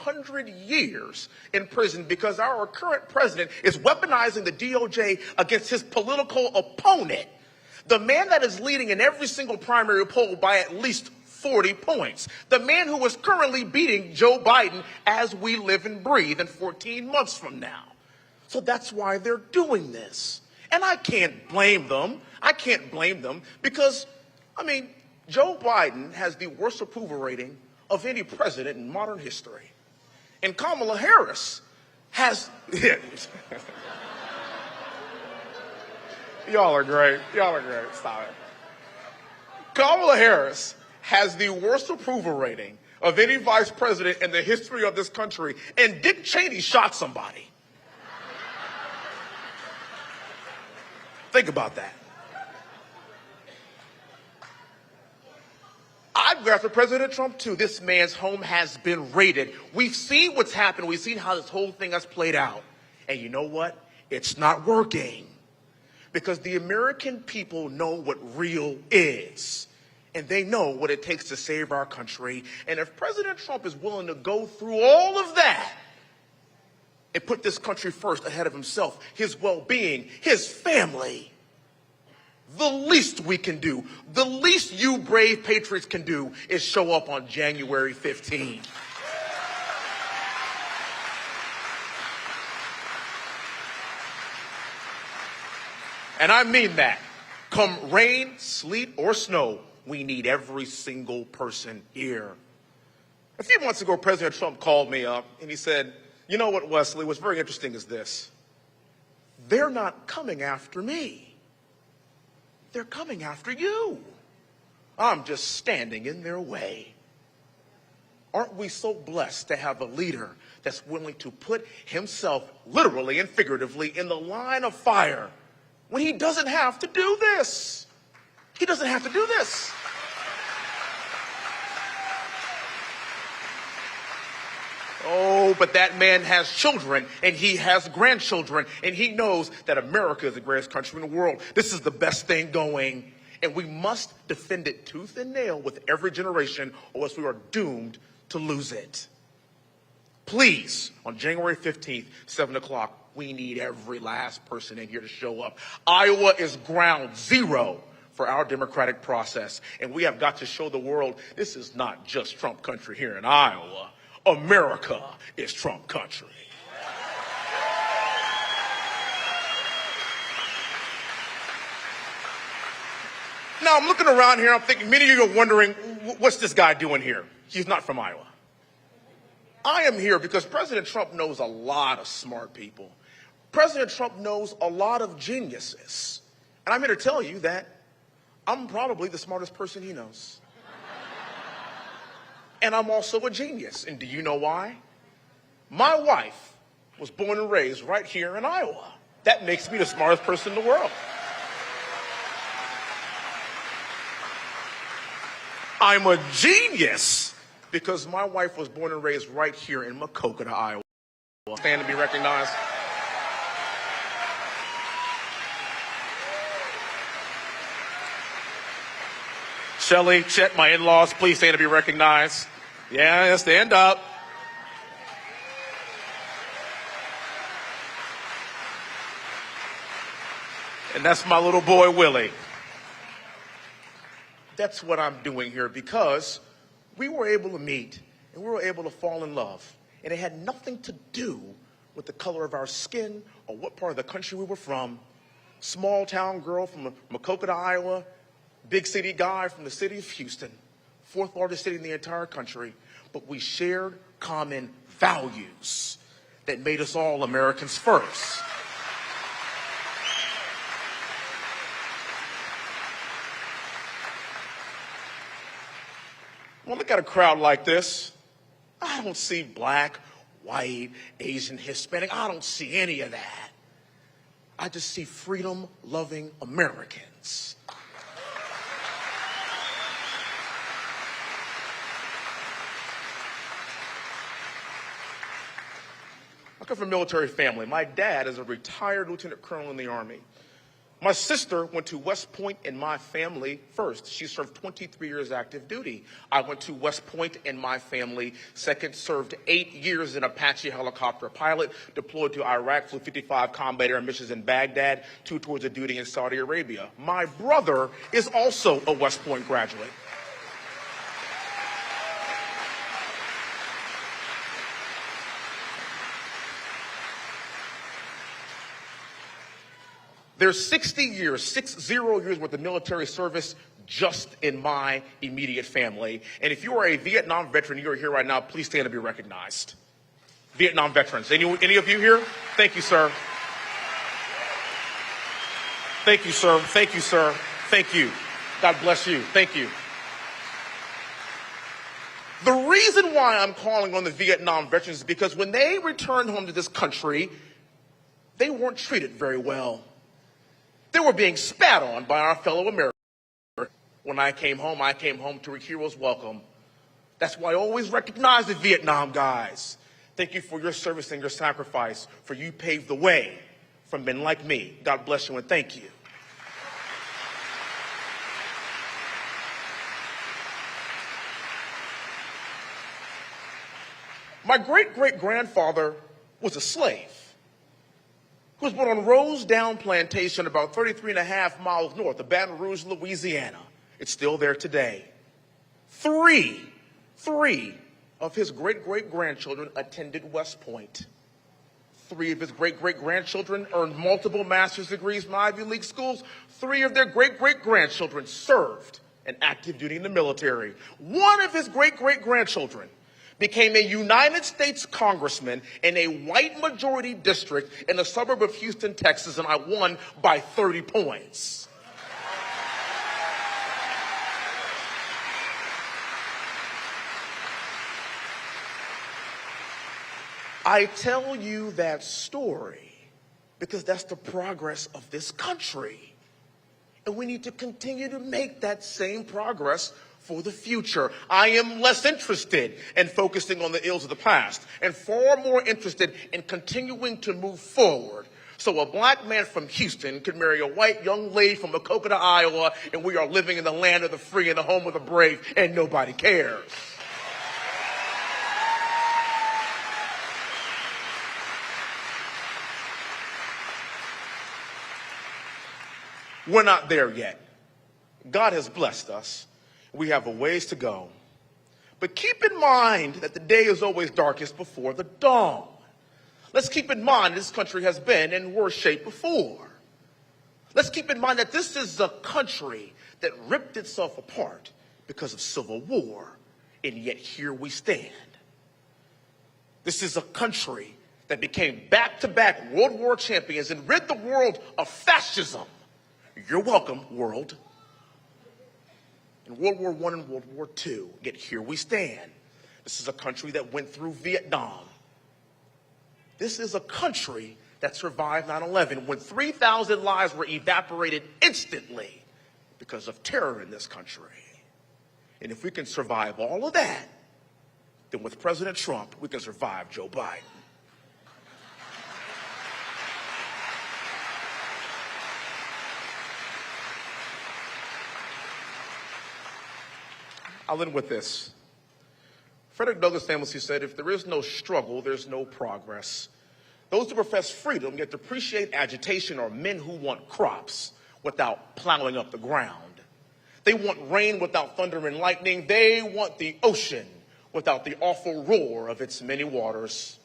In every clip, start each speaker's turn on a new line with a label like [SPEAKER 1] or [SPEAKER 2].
[SPEAKER 1] 100 years in prison because our current president is weaponizing the DOJ against his political opponent, the man that is leading in every single primary poll by at least 40 points, the man who is currently beating Joe Biden as we live and breathe in 14 months from now. So that's why they're doing this. And I can't blame them. I can't blame them because, I mean, Joe Biden has the worst approval rating of any president in modern history. And Kamala Harris has... Y'all are great. Y'all are great. Stop it. Kamala Harris has the worst approval rating of any vice president in the history of this country, and Dick Cheney shot somebody. Think about that. I'd go after President Trump, too. This man's home has been raided. We've seen what's happened. We've seen how this whole thing has played out. And you know what? It's not working. Because the American people know what real is. And they know what it takes to save our country. And if President Trump is willing to go through all of that and put this country first ahead of himself, his well-being, his family, the least we can do, the least you brave patriots can do is show up on January 15th. And I mean that. Come rain, sleet, or snow, we need every single person here. A few months ago, President Trump called me up and he said, you know what, Wesley, what's very interesting is this. They're not coming after me. They're coming after you. I'm just standing in their way. Aren't we so blessed to have a leader that's willing to put himself literally and figuratively in the line of fire when he doesn't have to do this? He doesn't have to do this. Oh, but that man has children, and he has grandchildren, and he knows that America is the greatest country in the world. This is the best thing going, and we must defend it tooth and nail with every generation, or else we are doomed to lose it. Please, on January 15th, 7 o'clock, we need every last person in here to show up. Iowa is ground zero for our democratic process, and we have got to show the world this is not just Trump country here in Iowa. America is Trump country. Now, I'm looking around here, I'm thinking many of you are wondering, what's this guy doing here? He's not from Iowa. I am here because President Trump knows a lot of smart people. President Trump knows a lot of geniuses. And I'm here to tell you that I'm probably the smartest person he knows. And I'm also a genius. And do you know why? My wife was born and raised right here in Iowa. That makes me the smartest person in the world. I'm a genius because my wife was born and raised right here in Caucus, Iowa. Stand to be recognized. Shelley, Chet, my in-laws, please stand to be recognized. Yeah, stand up. And that's my little boy, Willie. That's what I'm doing here because we were able to meet and we were able to fall in love. And it had nothing to do with the color of our skin or what part of the country we were from. Small town girl from Caucus, Iowa. Big city guy from the city of Houston, fourth largest city in the entire country, but we shared common values that made us all Americans first. When I look at a crowd like this, I don't see black, white, Asian, Hispanic. I don't see any of that. I just see freedom-loving Americans. I come from a military family. My dad is a retired lieutenant colonel in the Army. My sister went to West Point in my family first. She served 23 years active duty. I went to West Point in my family second, served 8 years as an Apache helicopter pilot, deployed to Iraq, flew 55 combat air missions in Baghdad, 2 tours of duty in Saudi Arabia. My brother is also a West Point graduate. There's 60 years worth of military service just in my immediate family. And if you are a Vietnam veteran, you're here right now, please stand and be recognized. Vietnam veterans. Any of you here? Thank you, sir. Thank you, sir. Thank you, sir. Thank you. God bless you. Thank you. The reason why I'm calling on the Vietnam veterans is because when they returned home to this country, they weren't treated very well. They were being spat on by our fellow Americans. When I came home to a hero's welcome. That's why I always recognize the Vietnam guys. Thank you for your service and your sacrifice, for you paved the way for men like me. God bless you and thank you. My great-great-grandfather was a slave. He was born on Rosedown Plantation about 33.5 miles north of Baton Rouge, Louisiana. It's still there today. Three of his great-great-grandchildren attended West Point. 3 of his great-great-grandchildren earned multiple master's degrees from Ivy League schools. 3 of their great-great-grandchildren served in active duty in the military. 1 of his great-great-grandchildren became a United States congressman in a white majority district in the suburb of Houston, Texas, and I won by 30 points. I tell you that story because that's the progress of this country. And we need to continue to make that same progress for the future. I am less interested in focusing on the ills of the past and far more interested in continuing to move forward. So a black man from Houston could marry a white young lady from Caucus, Iowa, and we are living in the land of the free and the home of the brave, and nobody cares. We're not there yet. God has blessed us. We have a ways to go. But keep in mind that the day is always darkest before the dawn. Let's keep in mind this country has been in worse shape before. Let's keep in mind that this is a country that ripped itself apart because of civil war, and yet here we stand. This is a country that became back-to-back World War champions and rid the world of fascism. You're welcome, world. In World War I and World War II, yet here we stand. This is a country that went through Vietnam. This is a country that survived 9/11 when 3,000 lives were evaporated instantly because of terror in this country. And if we can survive all of that, then with President Trump, we can survive Joe Biden. I'll end with this. Frederick Douglass famously said, if there is no struggle, there's no progress. Those who profess freedom yet depreciate agitation are men who want crops without plowing up the ground. They want rain without thunder and lightning. They want the ocean without the awful roar of its many waters.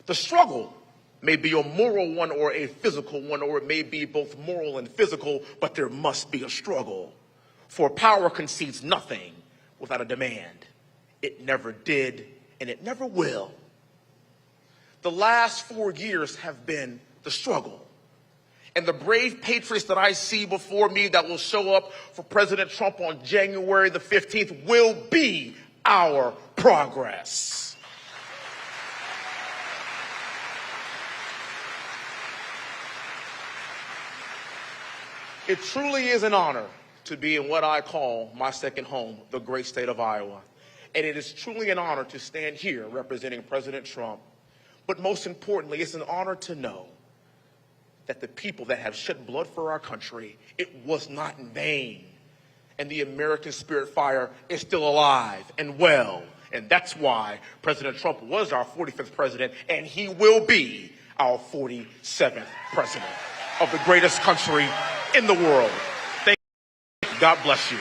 [SPEAKER 1] The struggle may be a moral one or a physical one, or it may be both moral and physical, but there must be a struggle. For power concedes nothing without a demand. It never did, and it never will. The last 4 years have been the struggle. And the brave patriots that I see before me that will show up for President Trump on January the 15th will be our progress. It truly is an honor to be in what I call my second home, the great state of Iowa. And it is truly an honor to stand here representing President Trump. But most importantly, it's an honor to know that the people that have shed blood for our country, it was not in vain. And the American spirit fire is still alive and well. And that's why President Trump was our 45th president, and he will be our 47th president of the greatest country in the world. Thank you. God bless you.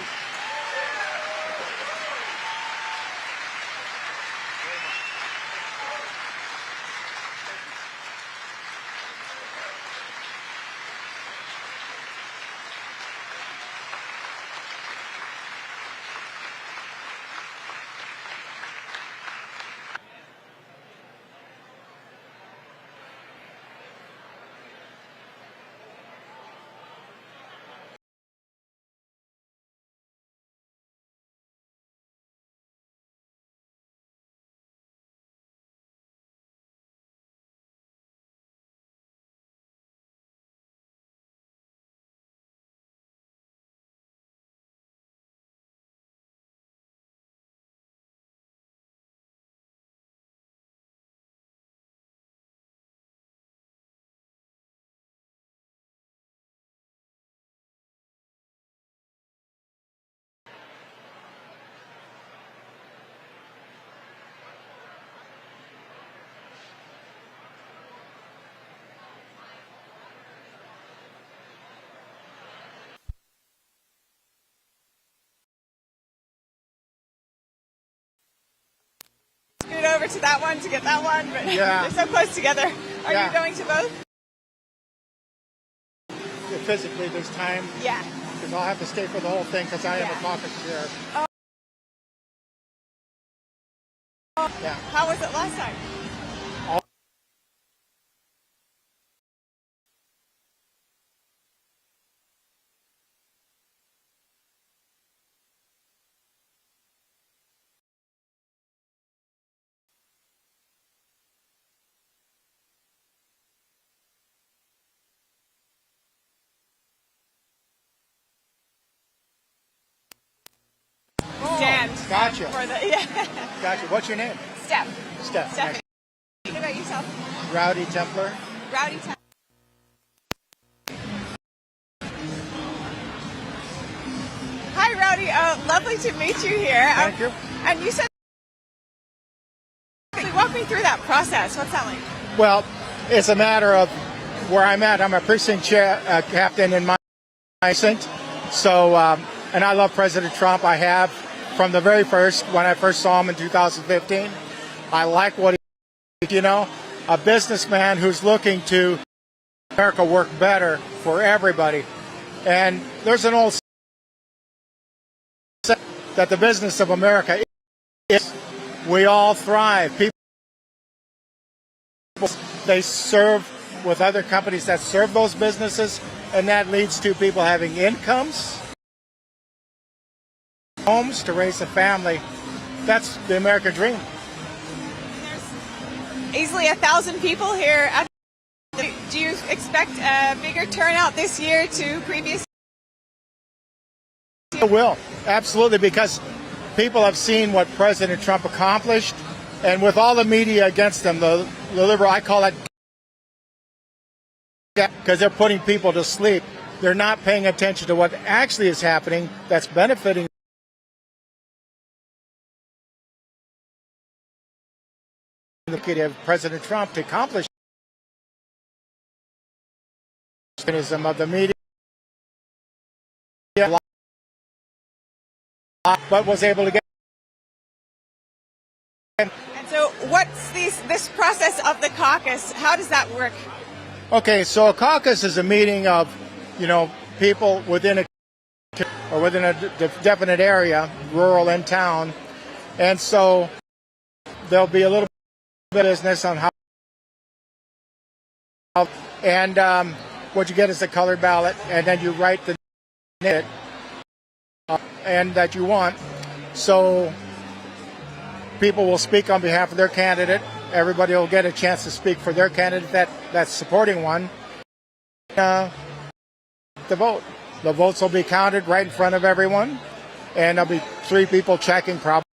[SPEAKER 2] Scoot over to that one to get that one, but
[SPEAKER 3] Yeah.
[SPEAKER 2] they're so close together. Are
[SPEAKER 3] Yeah.
[SPEAKER 2] you going to both?
[SPEAKER 3] Physically, there's time,
[SPEAKER 2] Yeah.
[SPEAKER 3] because I'll have to stay for the whole thing because I am
[SPEAKER 2] Yeah.
[SPEAKER 3] a caucus chair. Yeah.
[SPEAKER 2] How was it last time? Stand.
[SPEAKER 3] Gotcha.
[SPEAKER 2] For the, yeah.
[SPEAKER 3] Gotcha. What's your name?
[SPEAKER 2] Steph.
[SPEAKER 3] Steph.
[SPEAKER 2] Stephanie. Think about yourself.
[SPEAKER 3] Rowdy Templar.
[SPEAKER 2] Rowdy time. Hi, Rowdy. Lovely to meet you here.
[SPEAKER 3] Thank you.
[SPEAKER 2] And you said, walk me through that process. What's that like?
[SPEAKER 3] Well, it's a matter of where I'm at. I'm a precinct chair, captain in my precinct. So, and I love President Trump. I have from the very first, when I first saw him in 2015. I like what he, a businessman who's looking to America work better for everybody. And there's an old saying that the business of America is we all thrive. People, they serve with other companies that serve those businesses, and that leads to people having incomes, homes to raise a family. That's the American dream.
[SPEAKER 2] There's easily 1,000 people here. Do you expect a bigger turnout this year to previous?
[SPEAKER 3] It will, absolutely, because people have seen what President Trump accomplished, and with all the media against them, the liberal, I call it, because they're putting people to sleep. They're not paying attention to what actually is happening that's benefiting of President Trump to accomplish of the media, but was able to get.
[SPEAKER 2] And so, what's this process of the caucus? How does that work?
[SPEAKER 3] Okay, so a caucus is a meeting of, people within a definite area, rural and town, and so there'll be a little bit of business on how, and what you get is a colored ballot, and then you write the name and that you want. So people will speak on behalf of their candidate. Everybody will get a chance to speak for their candidate that's supporting one. The vote. The votes will be counted right in front of everyone, and there'll be 3 people checking probably.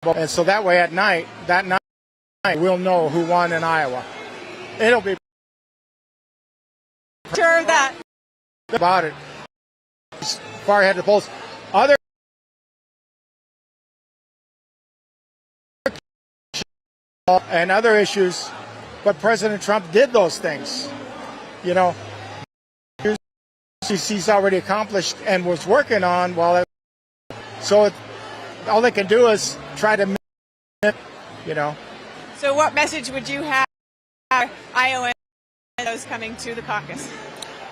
[SPEAKER 3] And so that way that night, we'll know who won in Iowa. It'll be
[SPEAKER 2] Sure of that.
[SPEAKER 3] About it. He's far ahead of the polls. Other and other issues, but President Trump did those things. You know, he's already accomplished and was working on all they can do is try to, you know.
[SPEAKER 2] So what message would you have for Iowa and those coming to the caucus?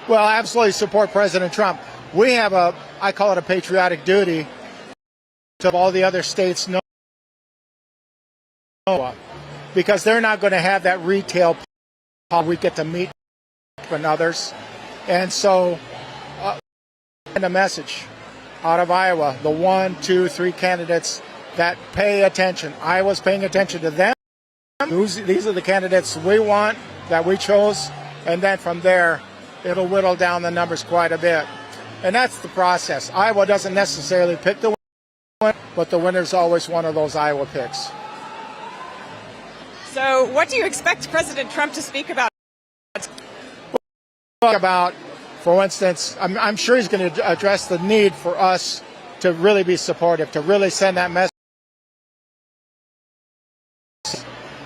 [SPEAKER 3] Well, I absolutely support President Trump. We have I call it a patriotic duty to all the other states know, because they're not going to have that retail we get to meet and others. And so, and a message out of Iowa, the 1, 2, 3 candidates that pay attention. Iowa's paying attention to them. These are the candidates we want, that we chose, and then from there, it'll whittle down the numbers quite a bit. And that's the process. Iowa doesn't necessarily pick the winner, but the winner's always one of those Iowa picks.
[SPEAKER 2] So what do you expect President Trump to speak about?
[SPEAKER 3] For instance, I'm sure he's going to address the need for us to really be supportive, to really send that message.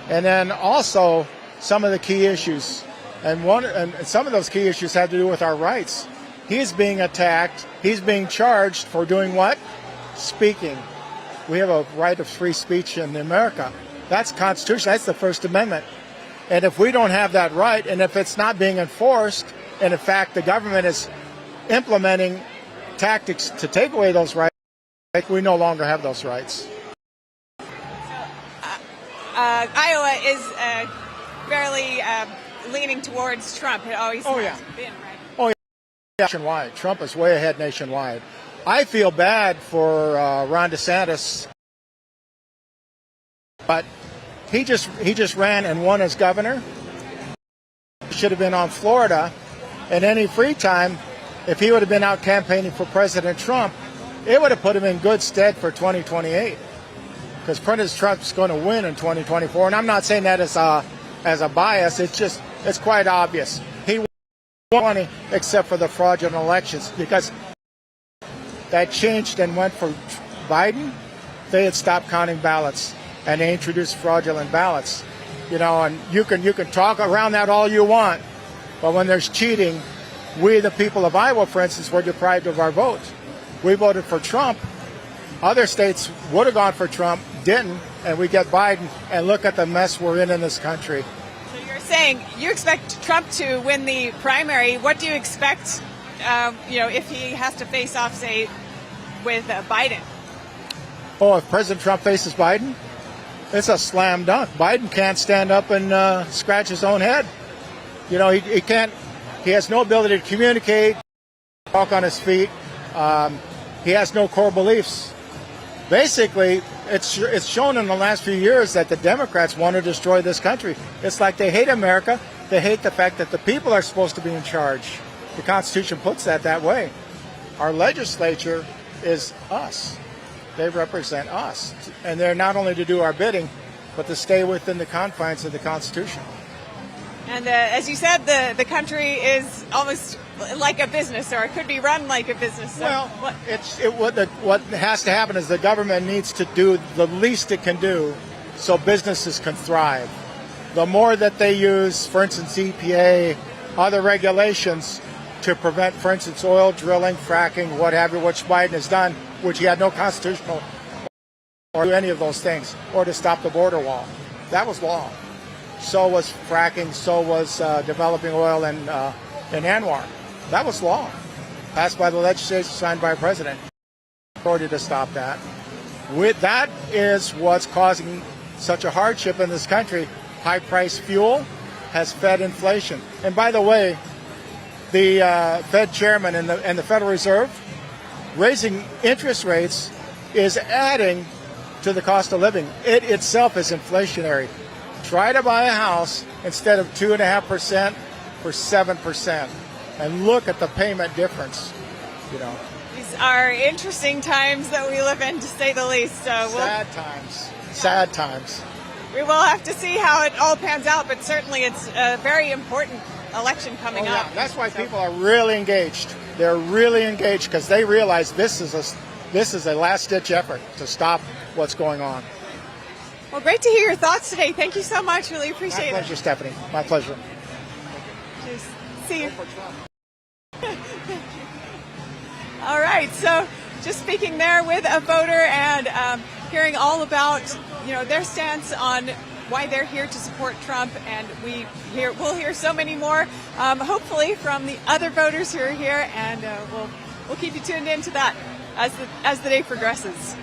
[SPEAKER 3] And then also some of the key issues. And some of those key issues have to do with our rights. He's being attacked. He's being charged for doing what? Speaking. We have a right of free speech in America. That's constitutional. That's the First Amendment. And if we don't have that right, and if it's not being enforced, and in fact the government is implementing tactics to take away those rights, we no longer have those rights.
[SPEAKER 2] Iowa is fairly leaning towards Trump. It always has been, right?
[SPEAKER 3] Oh, yeah. Nationwide. Trump is way ahead nationwide. I feel bad for Ron DeSantis, but he just ran and won as governor. He should have been on Florida, and any free time, if he would have been out campaigning for President Trump, it would have put him in good stead for 2028. Because President Trump's going to win in 2024, and I'm not saying that as a bias. It's quite obvious. He won, except for the fraudulent elections, because that changed and went for Biden. They had stopped counting ballots, and they introduced fraudulent ballots. You know, and you can talk around that all you want, but when there's cheating, we, the people of Iowa, for instance, were deprived of our vote. We voted for Trump. Other states would have gone for Trump, didn't, and we get Biden, and look at the mess we're in this country.
[SPEAKER 2] So you're saying you expect Trump to win the primary. What do you expect, if he has to face off, say, with Biden?
[SPEAKER 3] Oh, if President Trump faces Biden, it's a slam dunk. Biden can't stand up and scratch his own head. You know, he can't. He has no ability to communicate, walk on his feet. He has no core beliefs. Basically, it's shown in the last few years that the Democrats want to destroy this country. It's like they hate America. They hate the fact that the people are supposed to be in charge. The Constitution puts that way. Our legislature is us. They represent us. And they're not only to do our bidding, but to stay within the confines of the Constitution.
[SPEAKER 2] And as you said, the country is almost like a business, or it could be run like a business. So
[SPEAKER 3] well, what has to happen is the government needs to do the least it can do so businesses can thrive. The more that they use, for instance, EPA, other regulations to prevent, for instance, oil drilling, fracking, what have you, which Biden has done, which he had no constitutional or do any of those things, or to stop the border wall. That was law. So was fracking, so was developing oil in Anwar. That was law, passed by the legislature, signed by a president. Authority to stop that. That is what's causing such a hardship in this country. High-priced fuel has fed inflation. And by the way, the Fed chairman and the Federal Reserve raising interest rates is adding to the cost of living. It itself is inflationary. Try to buy a house instead of 2.5% for 7%, and look at the payment difference. You know,
[SPEAKER 2] these are interesting times that we live in, to say the least.
[SPEAKER 3] Sad times.
[SPEAKER 2] We will have to see how it all pans out, but certainly it's very important election coming
[SPEAKER 3] Oh, yeah.
[SPEAKER 2] up.
[SPEAKER 3] That's why
[SPEAKER 2] So-
[SPEAKER 3] people are really engaged. They're really engaged because they realize this is a last-ditch effort to stop what's going on.
[SPEAKER 2] Well, great to hear your thoughts today. Thank you so much. Really
[SPEAKER 3] My
[SPEAKER 2] appreciate
[SPEAKER 3] pleasure,
[SPEAKER 2] it.
[SPEAKER 3] Stephanie. My pleasure.
[SPEAKER 2] Just see you. All right. So, just speaking there with a voter and hearing all about their stance on why they're here to support Trump, and we'll hear so many more, hopefully from the other voters who are here, and we'll keep you tuned into that as the day progresses.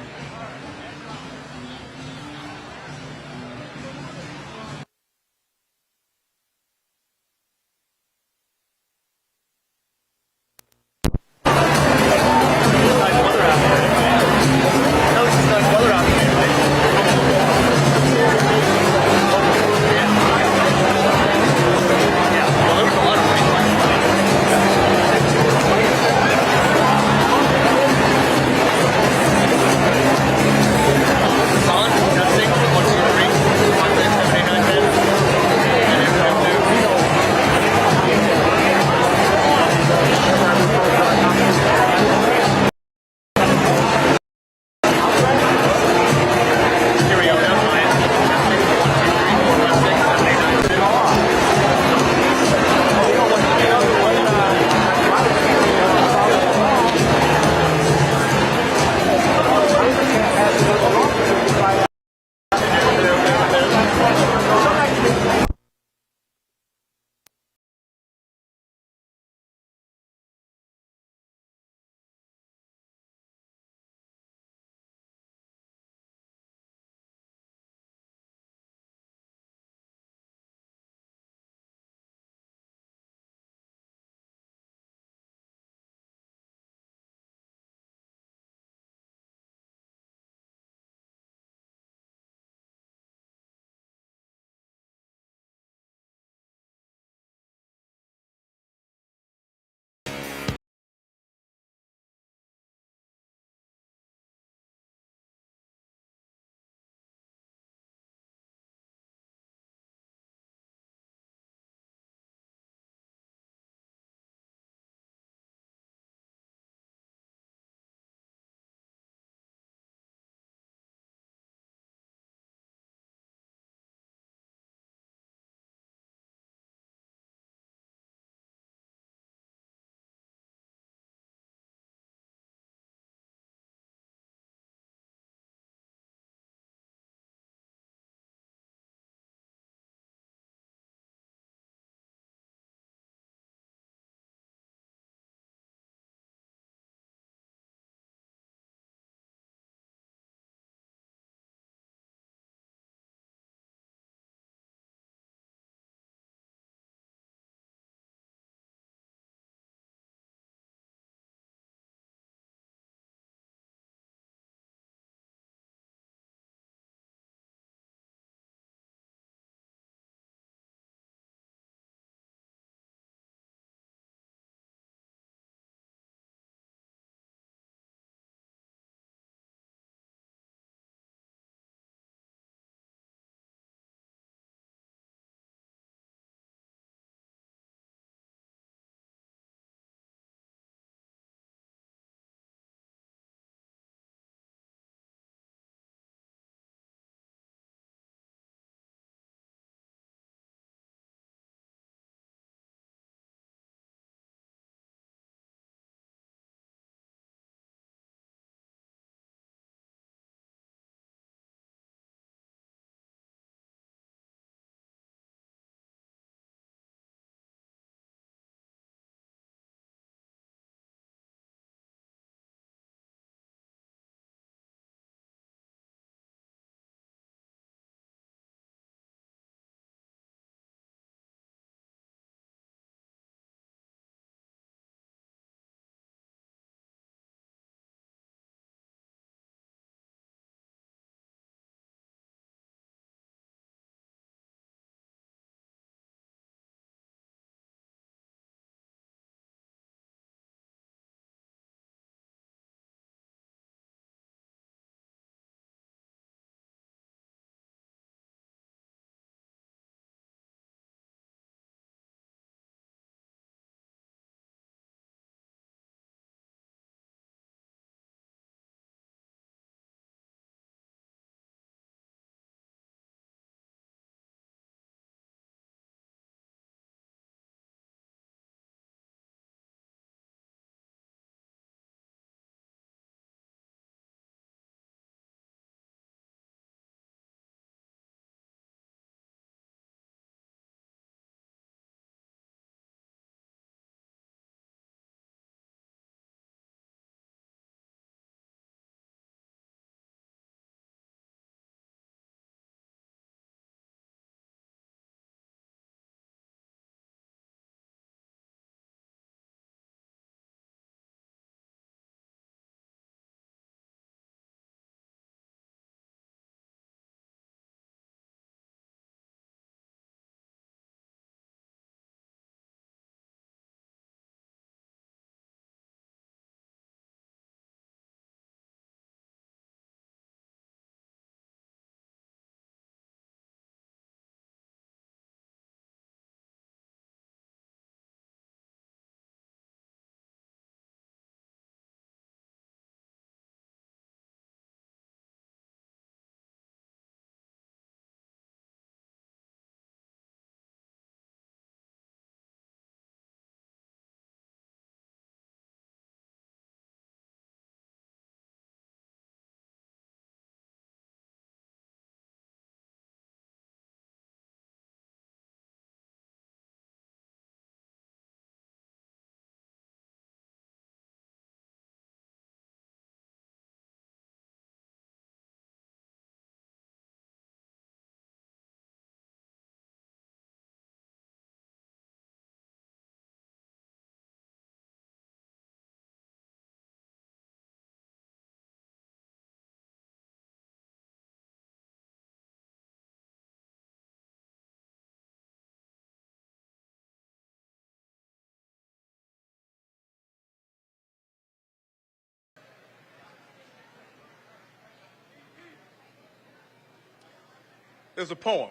[SPEAKER 1] There's a poem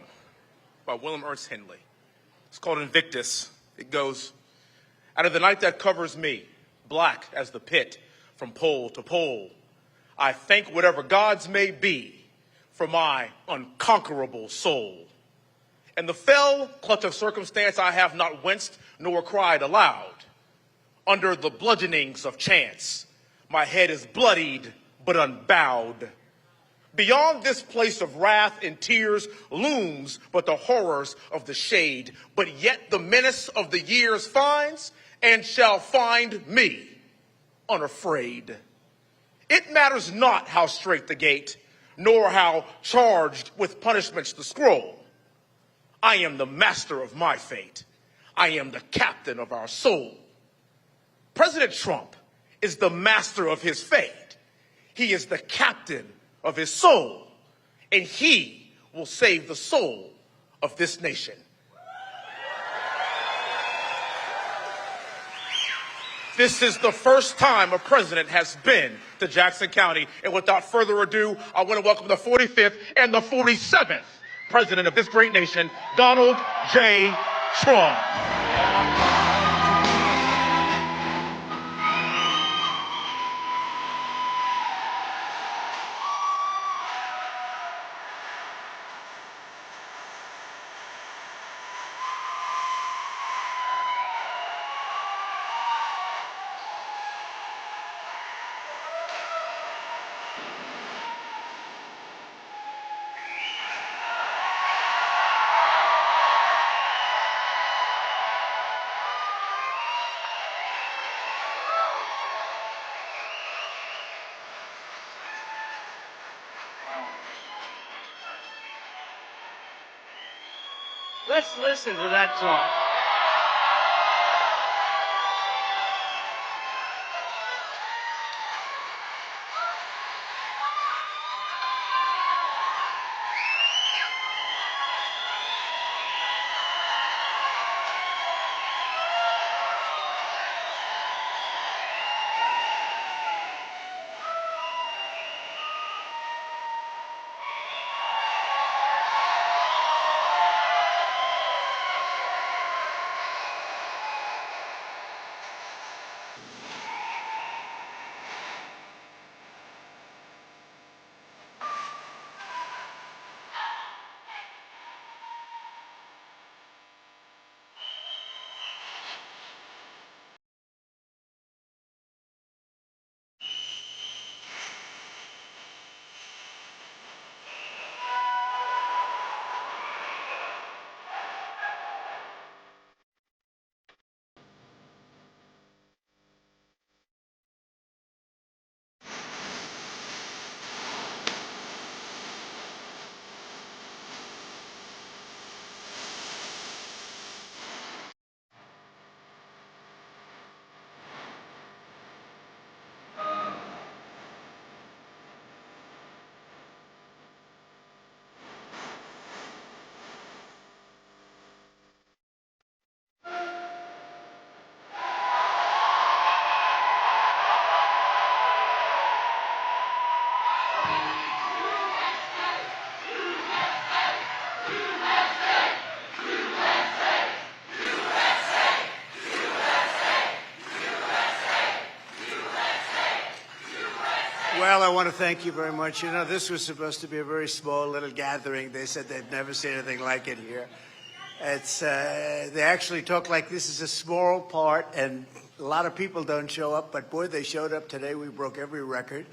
[SPEAKER 1] by William Ernst Henley. It's called Invictus. It goes, out of the night that covers me, black as the pit, from pole to pole, I thank whatever gods may be for my unconquerable soul. In the fell clutch of circumstance, I have not winced nor cried aloud. Under the bludgeonings of chance, my head is bloodied but unbowed. Beyond this place of wrath and tears looms but the horrors of the shade, but yet the menace of the years finds and shall find me unafraid. It matters not how straight the gate, nor how charged with punishments the scroll. I am the master of my fate. I am the captain of our soul. President Trump is the master of his fate. He is the captain of his soul, and he will save the soul of this nation. This is the first time a president has been to Jackson County, and without further ado, I want to welcome the 45th and the 47th president of this great nation, Donald J. Trump.
[SPEAKER 4] Let's listen to that song.
[SPEAKER 5] Well, I want to thank you very much. You know, this was supposed to be a very small little gathering. They said they'd never seen anything like it here. It's they actually talk like this is a small part, and a lot of people don't show up, but boy, they showed up today. We broke every record.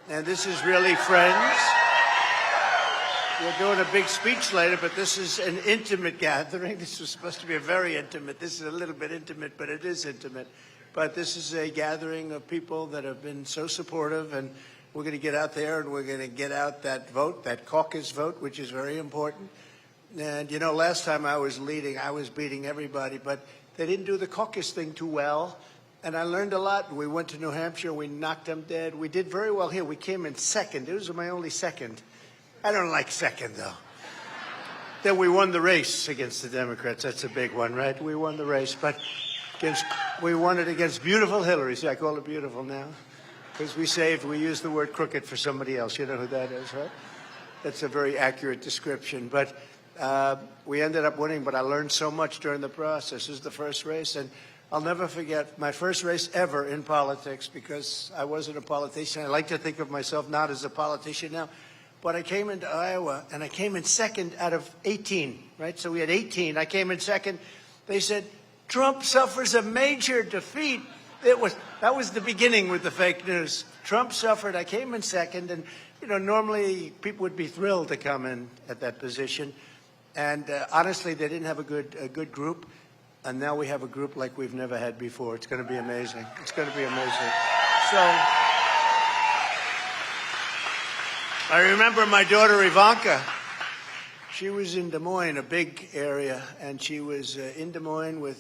[SPEAKER 5] And this is really friends. We're doing a big speech later, but this is an intimate gathering. This was supposed to be a very intimate. This is a little bit intimate, but it is intimate. But this is a gathering of people that have been so supportive, and we're going to get out there and we're going to get out that vote, that caucus vote, which is very important. And, you know, last time I was leading, I was beating everybody, but they didn't do the caucus thing too well. And I learned a lot. We went to New Hampshire. We knocked them dead. We did very well here. We came in second. It was my only second. I don't like second, though. Then we won the race against the Democrats. That's a big one, right? We won the race. But we won it against beautiful Hillary. See, I call her beautiful now. Because we used the word crooked for somebody else. You know who that is, right? that's a very accurate description. But we ended up winning, but I learned so much during the process. This is the first race, and I'll never forget my first race ever in politics, because I wasn't a politician. I like to think of myself not as a politician now. But I came into Iowa, and I came in second out of 18, right? So we had 18. I came in second. They said, Trump suffers a major defeat. That was the beginning with the fake news. Trump suffered. I came in second, and normally people would be thrilled to come in at that position. And honestly, they didn't have a good group, and now we have a group like we've never had before. It's going to be amazing. It's going to be amazing. So I remember my daughter Ivanka. She was in Des Moines, a big area, and she was in Des Moines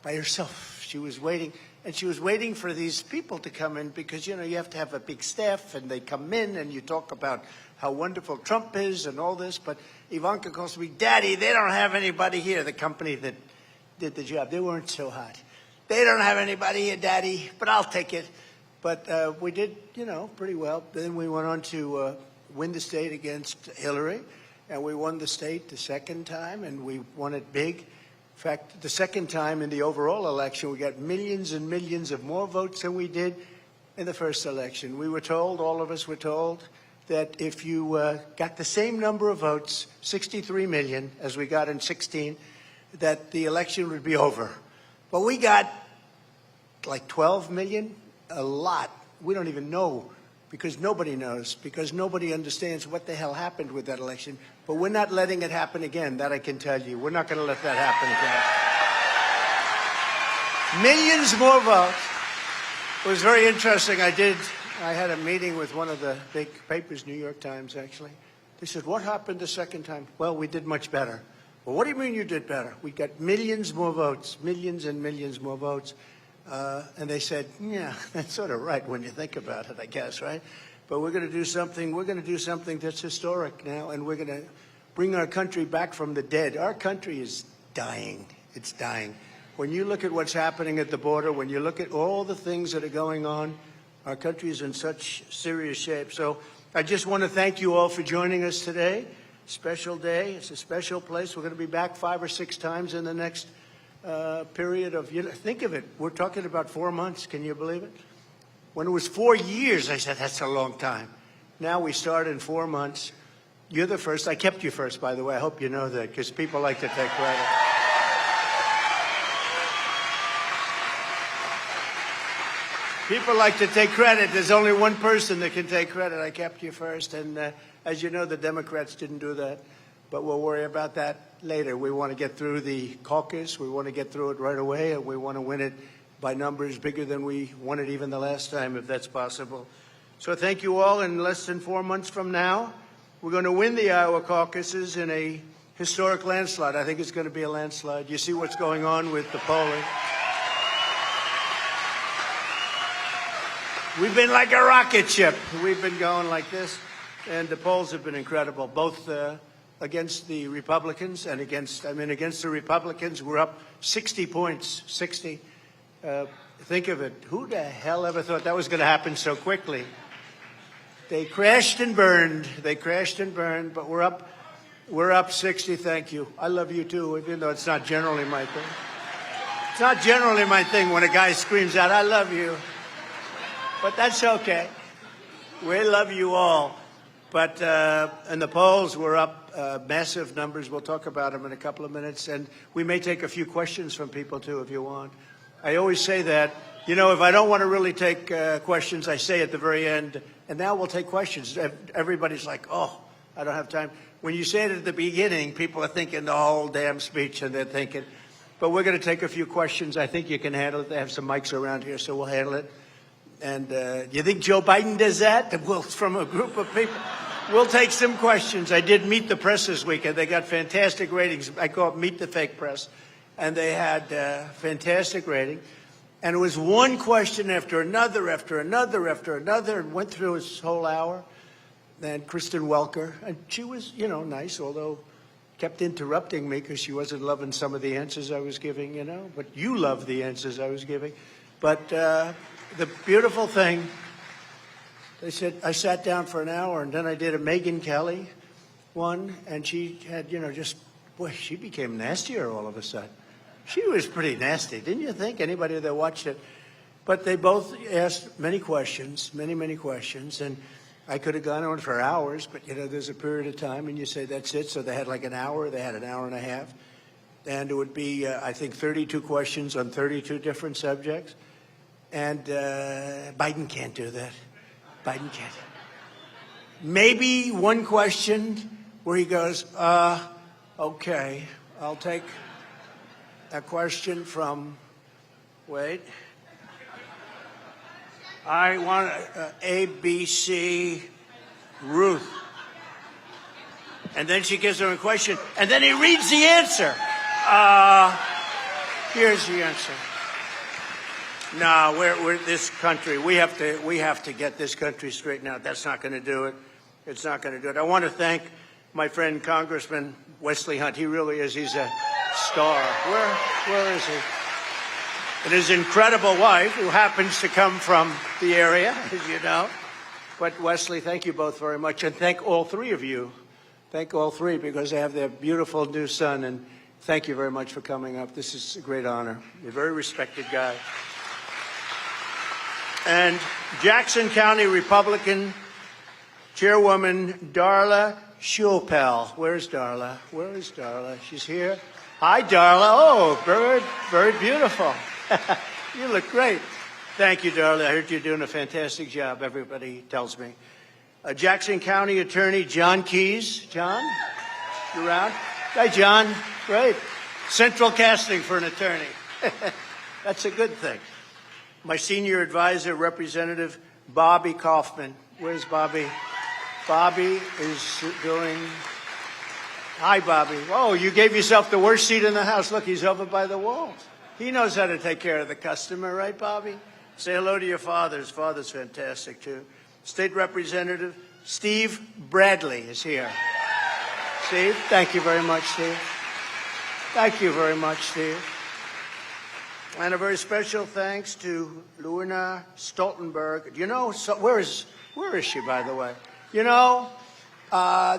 [SPEAKER 5] by herself. She was waiting, and she was waiting for these people to come in, because you have to have a big staff, and they come in and you talk about how wonderful Trump is and all this. But Ivanka calls me, Daddy, they don't have anybody here. The company that did the job, they weren't so hot. They don't have anybody here, Daddy, but I'll take it. But we did, pretty well. Then we went on to win the state against Hillary, and we won the state the second time, and we won it big. In fact, the second time in the overall election, we got millions and millions of more votes than we did in the first election. We were told, all of us were told, that if you got the same number of votes, 63 million, as we got in 16, that the election would be over. But we got like 12 million. A lot. We don't even know, because nobody knows, because nobody understands what the hell happened with that election. But we're not letting it happen again, that I can tell you. We're not going to let that happen again. Millions more votes. It was very interesting. I had a meeting with one of the big papers, New York Times, actually. They said, what happened the second time? Well, we did much better. Well, what do you mean you did better? We got millions more votes, millions and millions more votes. And they said, yeah, that's sort of right when you think about it, I guess, right? But we're going to do something. We're going to do something that's historic now, and we're going to bring our country back from the dead. Our country is dying. It's dying. When you look at what's happening at the border, when you look at all the things that are going on, our country is in such serious shape. So I just want to thank you all for joining us today. Special day. It's a special place. We're going to be back 5 or 6 times in the next period of, think of it, we're talking about 4 months. Can you believe it? When it was 4 years, I said, that's a long time. Now we start in 4 months. You're the first. I kept you first, by the way. I hope you know that, because people like to take credit. People like to take credit. There's only one person that can take credit. I kept you first. And as you know, the Democrats didn't do that. But we'll worry about that later. We want to get through the caucus. We want to get through it right away, and we want to win it by numbers bigger than we won it even the last time, if that's possible. So thank you all. In less than 4 months from now, we're going to win the Iowa caucuses in a historic landslide. I think it's going to be a landslide. You see what's going on with the polling. We've been like a rocket ship. We've been going like this, and the polls have been incredible, both against the Republicans and against the Republicans, we're up 60 points, 60. Think of it. Who the hell ever thought that was going to happen so quickly? They crashed and burned. They crashed and burned, but we're up 60. Thank you. I love you too, even though it's not generally my thing. It's not generally my thing when a guy screams out, I love you. But that's okay. We love you all. But in the polls, we're up massive numbers. We'll talk about them in a couple of minutes. And we may take a few questions from people, too, if you want. I always say that. If I don't want to really take questions, I say at the very end, and now we'll take questions. Everybody's like, oh, I don't have time. When you say it at the beginning, people are thinking the whole damn speech, and they're thinking. But we're going to take a few questions. I think you can handle it. They have some mics around here, so we'll handle it. And do you think Joe Biden does that? Well, from a group of people. We'll take some questions. I did Meet the Press this weekend. They got fantastic ratings. I call it Meet the Fake Press. And they had fantastic rating. And it was one question after another, after another, after another, and went through this whole hour. And Kristen Welker, and she was, nice, although kept interrupting me because she wasn't loving some of the answers I was giving, But you loved the answers I was giving. But the beautiful thing They said, I sat down for an hour, and then I did a Megyn Kelly one, and she had, boy, she became nastier all of a sudden. She was pretty nasty, didn't you think? Anybody that watched it? But they both asked many questions, many questions, and I could have gone on for hours, but, there's a period of time, and you say, that's it. So they had like an hour, they had an hour and a half, and it would be, I think, 32 questions on 32 different subjects, and Biden can't do that. Biden can't. Maybe one question where he goes, okay, I'll take a question from, wait, I want ABC Ruth. And then she gives him a question, and then he reads the answer. Here's the answer. No, we're this country. We have to get this country straightened out. That's not going to do it. It's not going to do it. I want to thank my friend Congressman Wesley Hunt. He really is. He's a star. Where is he? And his incredible wife, who happens to come from the area, as you know. But Wesley, thank you both very much, and thank all three of you. Thank all three, because they have their beautiful new son, and thank you very much for coming up. This is a great honor. You're a very respected guy. And Jackson County Republican Chairwoman Darla Schulpel. Where's Darla? Where is Darla? She's here. Hi, Darla. Oh, very, very beautiful. You look great. Thank you, Darla. I heard you're doing a fantastic job, everybody tells me. Jackson County Attorney John Keyes. John, you around? Hi, John. Great. Central casting for an attorney. That's a good thing. My senior advisor, Representative Bobby Kaufman. Where's Bobby? Bobby is doing... Hi, Bobby. Oh, you gave yourself the worst seat in the House. Look, he's over by the wall. He knows how to take care of the customer, right, Bobby? Say hello to your father. His father's fantastic, too. State Representative Steve Bradley is here. Steve, thank you very much, Steve. Thank you very much, Steve. And a very special thanks to Luana Stoltenberg. You know, where is she, by the way? You know,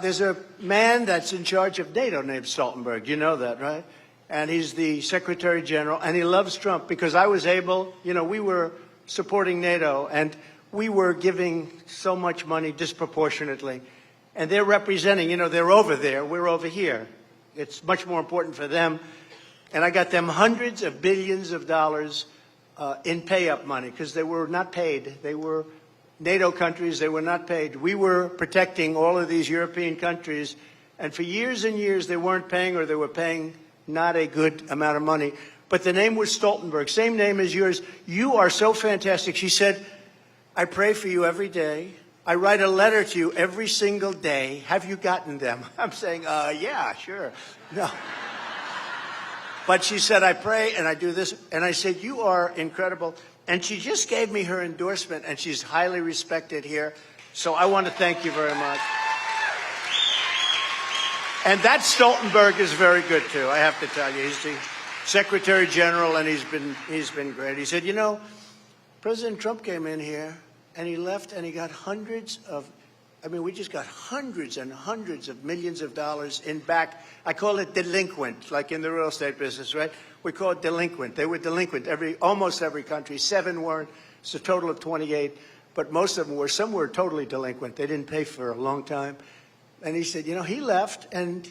[SPEAKER 5] there's a man that's in charge of NATO named Stoltenberg. You know that, right? And he's the Secretary General, and he loves Trump because I was able, we were supporting NATO, and we were giving so much money disproportionately. And they're representing, they're over there, we're over here. It's much more important for them. And I got them hundreds of billions of dollars in pay-up money because they were not paid. They were NATO countries. They were not paid. We were protecting all of these European countries. And for years and years, they weren't paying, or they were paying not a good amount of money. But the name was Stoltenberg, same name as yours. You are so fantastic. She said, I pray for you every day. I write a letter to you every single day. Have you gotten them? I'm saying, yeah, sure. No. But she said, I pray and I do this. And I said, you are incredible. And she just gave me her endorsement, and she's highly respected here. So I want to thank you very much. And that Stoltenberg is very good, too, I have to tell you. He's the Secretary General, and he's been great. He said, President Trump came in here, and he left, and he got we just got hundreds and hundreds of millions of dollars in back. I call it delinquent, like in the real estate business, right? We call it delinquent. They were delinquent. Almost every country. 7 weren't. It's a total of 28. But most of them were. Some were totally delinquent. They didn't pay for a long time. And he said, he left, and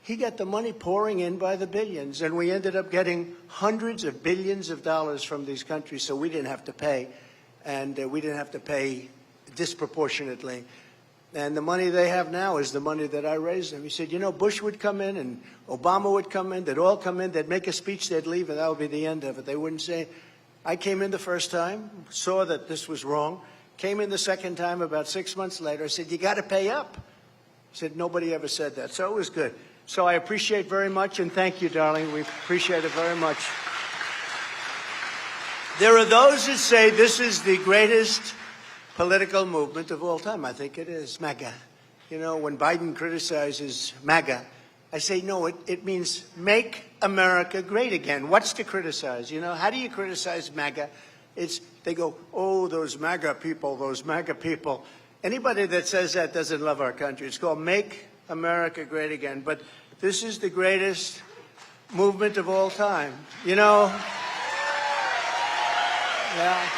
[SPEAKER 5] he got the money pouring in by the billions. And we ended up getting hundreds of billions of dollars from these countries, so we didn't have to pay. And we didn't have to pay disproportionately. And the money they have now is the money that I raised them. He said, Bush would come in and Obama would come in. They'd all come in. They'd make a speech. They'd leave, and that would be the end of it. They wouldn't say, I came in the first time, saw that this was wrong, came in the second time about 6 months later. I said, you got to pay up. He said, nobody ever said that. So it was good. So I appreciate very much, and thank you, darling. We appreciate it very much. There are those that say this is the greatest political movement of all time. I think it is, MAGA. When Biden criticizes MAGA, I say, no, it means make America great again. What's to criticize? How do you criticize MAGA? It's they go, oh, those MAGA people, those MAGA people. Anybody that says that doesn't love our country. It's called Make America Great Again. But this is the greatest movement of all time. You know? Yeah.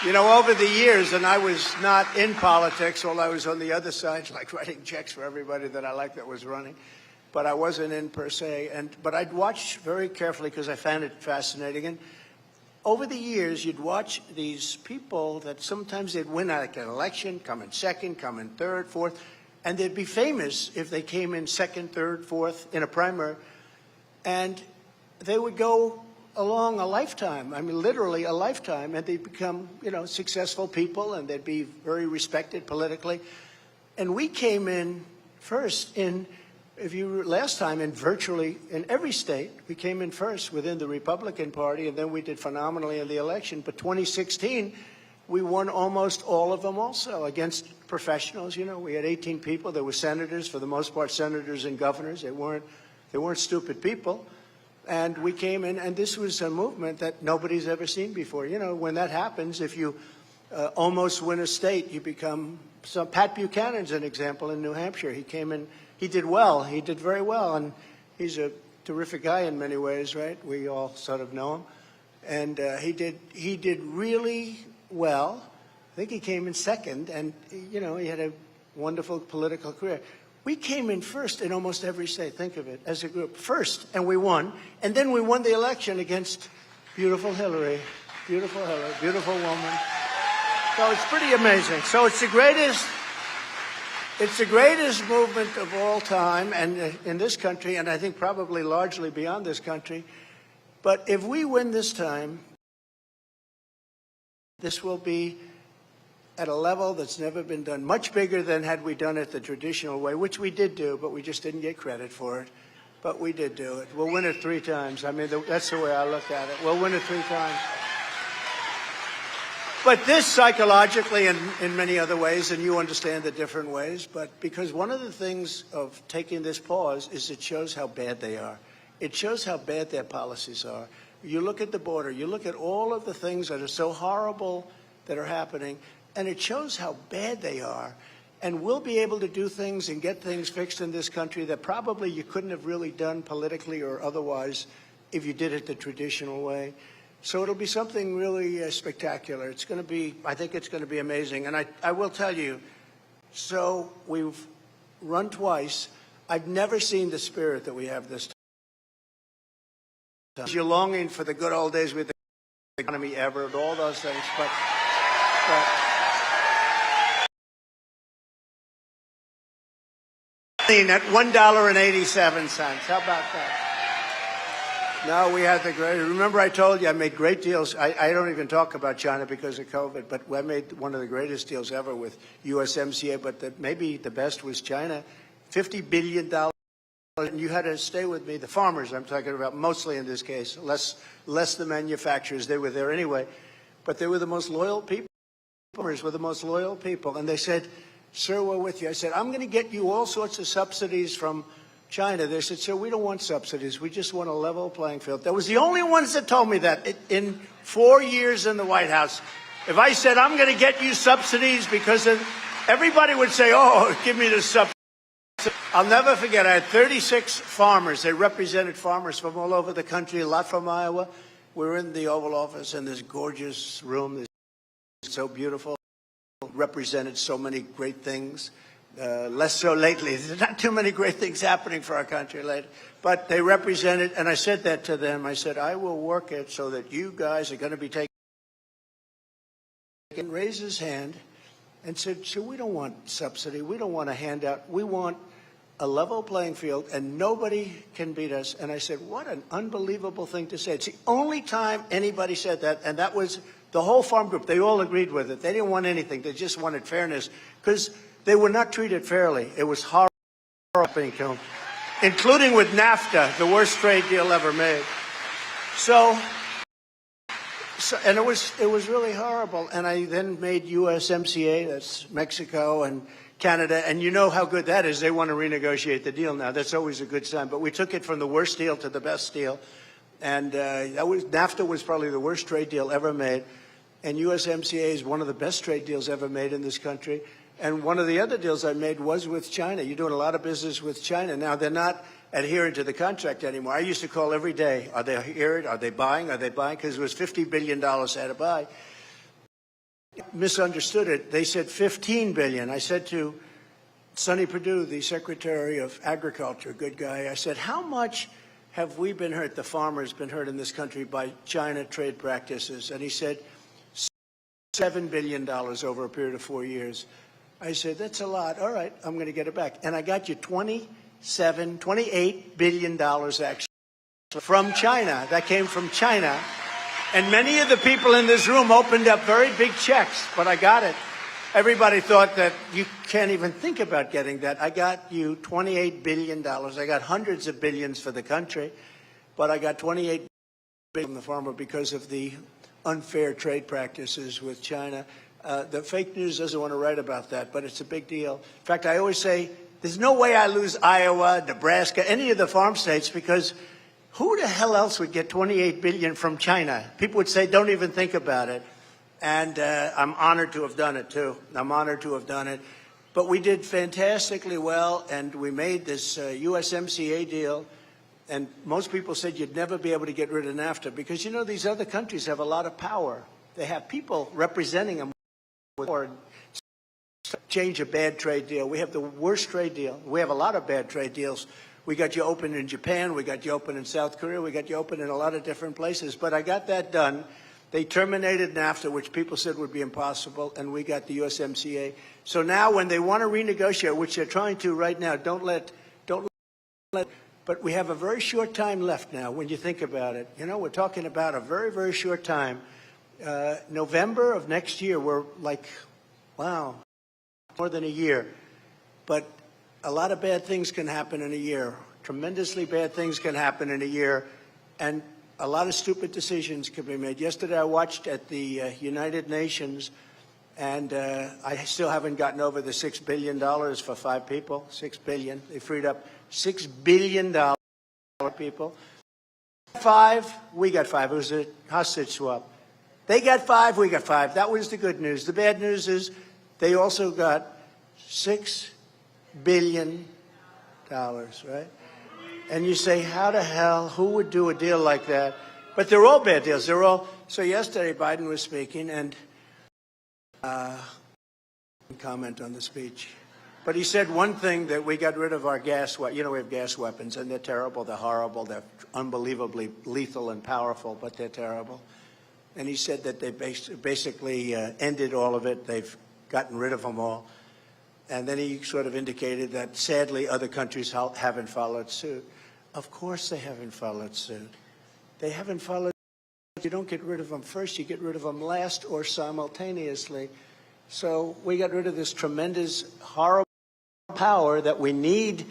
[SPEAKER 5] You know, over the years, and I was not in politics, while I was on the other side, like writing checks for everybody that I liked that was running, but I wasn't in per se. But I'd watch very carefully because I found it fascinating. And over the years, you'd watch these people that sometimes they'd win like an election, come in second, come in third, fourth, and they'd be famous if they came in second, third, fourth in a primary. And they would go along a lifetime, I mean, literally a lifetime, and they'd become, you know, successful people, and they'd be very respected politically. And we came in first in, last time in virtually in every state, we came in first within the Republican Party, and then we did phenomenally in the election. But 2016, we won almost all of them also against professionals. You know, we had 18 people. There were senators, for the most part, senators and governors. They weren't stupid people. And we came in, and this was a movement that nobody's ever seen before. You know, when that happens, if you almost win a state, you become, so Pat Buchanan's an example in New Hampshire. He came in, he did well, he did very well, and he's a terrific guy in many ways, right? We all sort of know him. And he did really well. I think he came in second, and, you know, he had a wonderful political career. We came in first in almost every state, think of it, as a group. First, and we won. And then we won the election against beautiful Hillary. Beautiful Hillary, beautiful woman. So it's pretty amazing. So it's the greatest movement of all time, and in this country, and I think probably largely beyond this country. But if we win this time, this will be at a level that's never been done, much bigger than had we done it the traditional way, which we did do, but we just didn't get credit for it. But we did do it. We'll win it 3 times. I mean, that's the way I look at it. We'll win it 3 times. But this psychologically and in many other ways, and you understand the different ways, but because one of the things of taking this pause is it shows how bad they are. It shows how bad their policies are. You look at the border, you look at all of the things that are so horrible that are happening, and it shows how bad they are. And we'll be able to do things and get things fixed in this country that probably you couldn't have really done politically or otherwise if you did it the traditional way. So it'll be something really spectacular. It's going to be, I think it's going to be amazing. And I will tell you, so we've run twice. I've never seen the spirit that we have this time. You're longing for the good old days with the economy ever and all those things, but at $1.87. How about that? No, we had the great. Remember, I told you I made great deals. I don't even talk about China because of COVID, but I made one of the greatest deals ever with USMCA. But maybe the best was China, $50 billion. And you had to stay with me. The farmers, I'm talking about, mostly in this case, less the manufacturers. They were there anyway, but they were the most loyal people. Farmers were the most loyal people, and they said, "Sir, we're with you." I said, "I'm going to get you all sorts of subsidies from China." They said, "Sir, we don't want subsidies. We just want a level playing field." That was the only ones that told me that in 4 years in the White House. If I said, "I'm going to get you subsidies," because everybody would say, "Oh, give me the subsidies." I'll never forget, I had 36 farmers. They represented farmers from all over the country, a lot from Iowa. We were in the Oval Office in this gorgeous room, so beautiful, represented so many great things. Less so lately. There's not too many great things happening for our country lately. But they represented, and I said that to them. I said, I will work it so that you guys are going to be taking. He raised his hand and said, "So we don't want subsidy. We don't want a handout. We want a level playing field, and nobody can beat us." And I said, what an unbelievable thing to say. It's the only time anybody said that, and that was the whole farm group. They all agreed with it. They didn't want anything. They just wanted fairness, because they were not treated fairly. It was horrible to them, including with NAFTA, the worst trade deal ever made. And it was really horrible. And I then made USMCA, that's Mexico and Canada, and you know how good that is. They want to renegotiate the deal now. That's always a good sign. But we took it from the worst deal to the best deal. And NAFTA was probably the worst trade deal ever made. And USMCA is one of the best trade deals ever made in this country. And one of the other deals I made was with China. You're doing a lot of business with China. Now, they're not adhering to the contract anymore. I used to call every day, are they adhering? Are they buying? Are they buying? Because it was $50 billion I had to buy. Misunderstood it. They said $15 billion. I said to Sonny Perdue, the Secretary of Agriculture, good guy, I said, how much have we been hurt, the farmers been hurt in this country by China trade practices? And he said, $7 billion over a period of 4 years. I said, that's a lot. All right, I'm going to get it back. And I got you $28 billion actually from China. That came from China. And many of the people in this room opened up very big checks, but I got it. Everybody thought that you can't even think about getting that. I got you $28 billion. I got hundreds of billions for the country, but I got $28 billion from the farmer because of the unfair trade practices with China. The fake news doesn't want to write about that, but it's a big deal. In fact, I always say, there's no way I lose Iowa, Nebraska, any of the farm states, because who the hell else would get $28 billion from China? People would say, don't even think about it. And I'm honored to have done it, too. I'm honored to have done it. But we did fantastically well, and we made this USMCA deal. And most people said you'd never be able to get rid of NAFTA because, you know, these other countries have a lot of power. They have people representing them or change a bad trade deal. We have the worst trade deal. We have a lot of bad trade deals. We got you open in Japan. We got you open in South Korea. We got you open in a lot of different places. But I got that done. They terminated NAFTA, which people said would be impossible, and we got the USMCA. So now when they want to renegotiate, which they're trying to right now, don't let, but we have a very short time left now when you think about it. You know, we're talking about a very, very short time. November of next year, we're like, wow, more than a year. But a lot of bad things can happen in a year. Tremendously bad things can happen in a year. And a lot of stupid decisions can be made. Yesterday I watched at the United Nations, and I still haven't gotten over the $6 billion for 5 people. $6 billion. They freed up $6 billion for people. 5, we got 5. It was a hostage swap. They got 5, we got 5. That was the good news. The bad news is they also got $6 billion, right? And you say, how the hell, who would do a deal like that? But they're all bad deals. They're all. So yesterday Biden was speaking and comment on the speech. But he said one thing, that we got rid of our gas, you know, we have gas weapons, and they're terrible, they're horrible, they're unbelievably lethal and powerful, but they're terrible. And he said that they basically ended all of it. They've gotten rid of them all. And then he sort of indicated that, sadly, other countries haven't followed suit. Of course they haven't followed suit. They haven't followed suit. You don't get rid of them first, you get rid of them last or simultaneously. So we got rid of this tremendous, horrible power that we need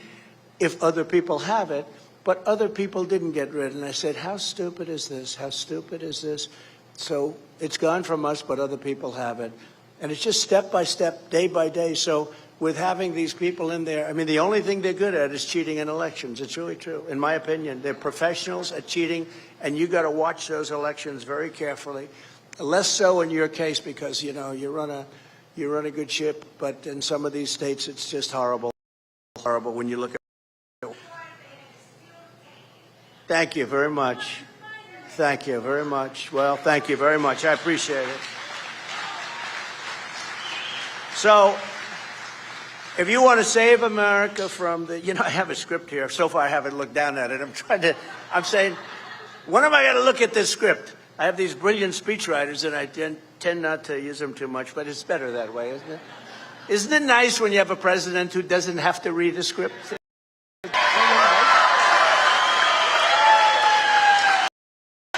[SPEAKER 5] if other people have it, but other people didn't get rid. And I said, how stupid is this? How stupid is this? So it's gone from us, but other people have it. And it's just step by step, day by day. So with having these people in there, I mean, the only thing they're good at is cheating in elections. It's really true. In my opinion, they're professionals at cheating, and you got to watch those elections very carefully. Less so in your case because, you know, you run a good ship, but in some of these states, it's just horrible, horrible when you look at it. Thank you very much. Thank you very much. Well, thank you very much. I appreciate it. So, if you want to save America from the, you know, I have a script here. So far, I haven't looked down at it. I'm saying, when am I going to look at this script? I have these brilliant speechwriters, and I tend not to use them too much, but it's better that way, isn't it? Isn't it nice when you have a president who doesn't have to read a script?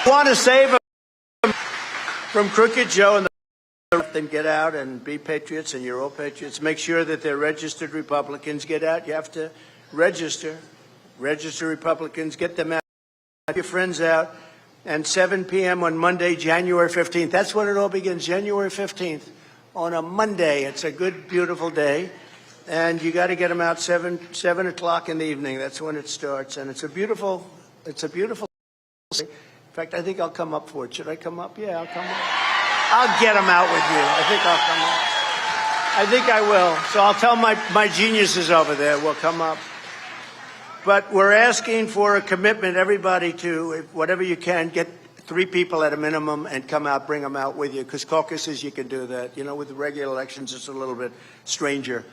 [SPEAKER 5] Want to save them from Crooked Joe and the then get out and be patriots, and you're all patriots. Make sure that they're registered Republicans. Get out. You have to register Republicans. Get them out. Get your friends out. And 7 p.m. on Monday, January 15th. That's when it all begins, January 15th. On a Monday. It's a good, beautiful day. And you got to get them out 7 o'clock in the evening. That's when it starts. And it's a beautiful In fact, I think I'll come up for it. Should I come up? Yeah, I'll come up. I'll get them out with you. I think I'll come up. I think I will. So I'll tell my geniuses over there we'll come up. But we're asking for a commitment, everybody, to, whatever you can, get 3 people at a minimum and come out, bring them out with you, because caucuses, you can do that. You know, with the regular elections, it's a little bit stranger.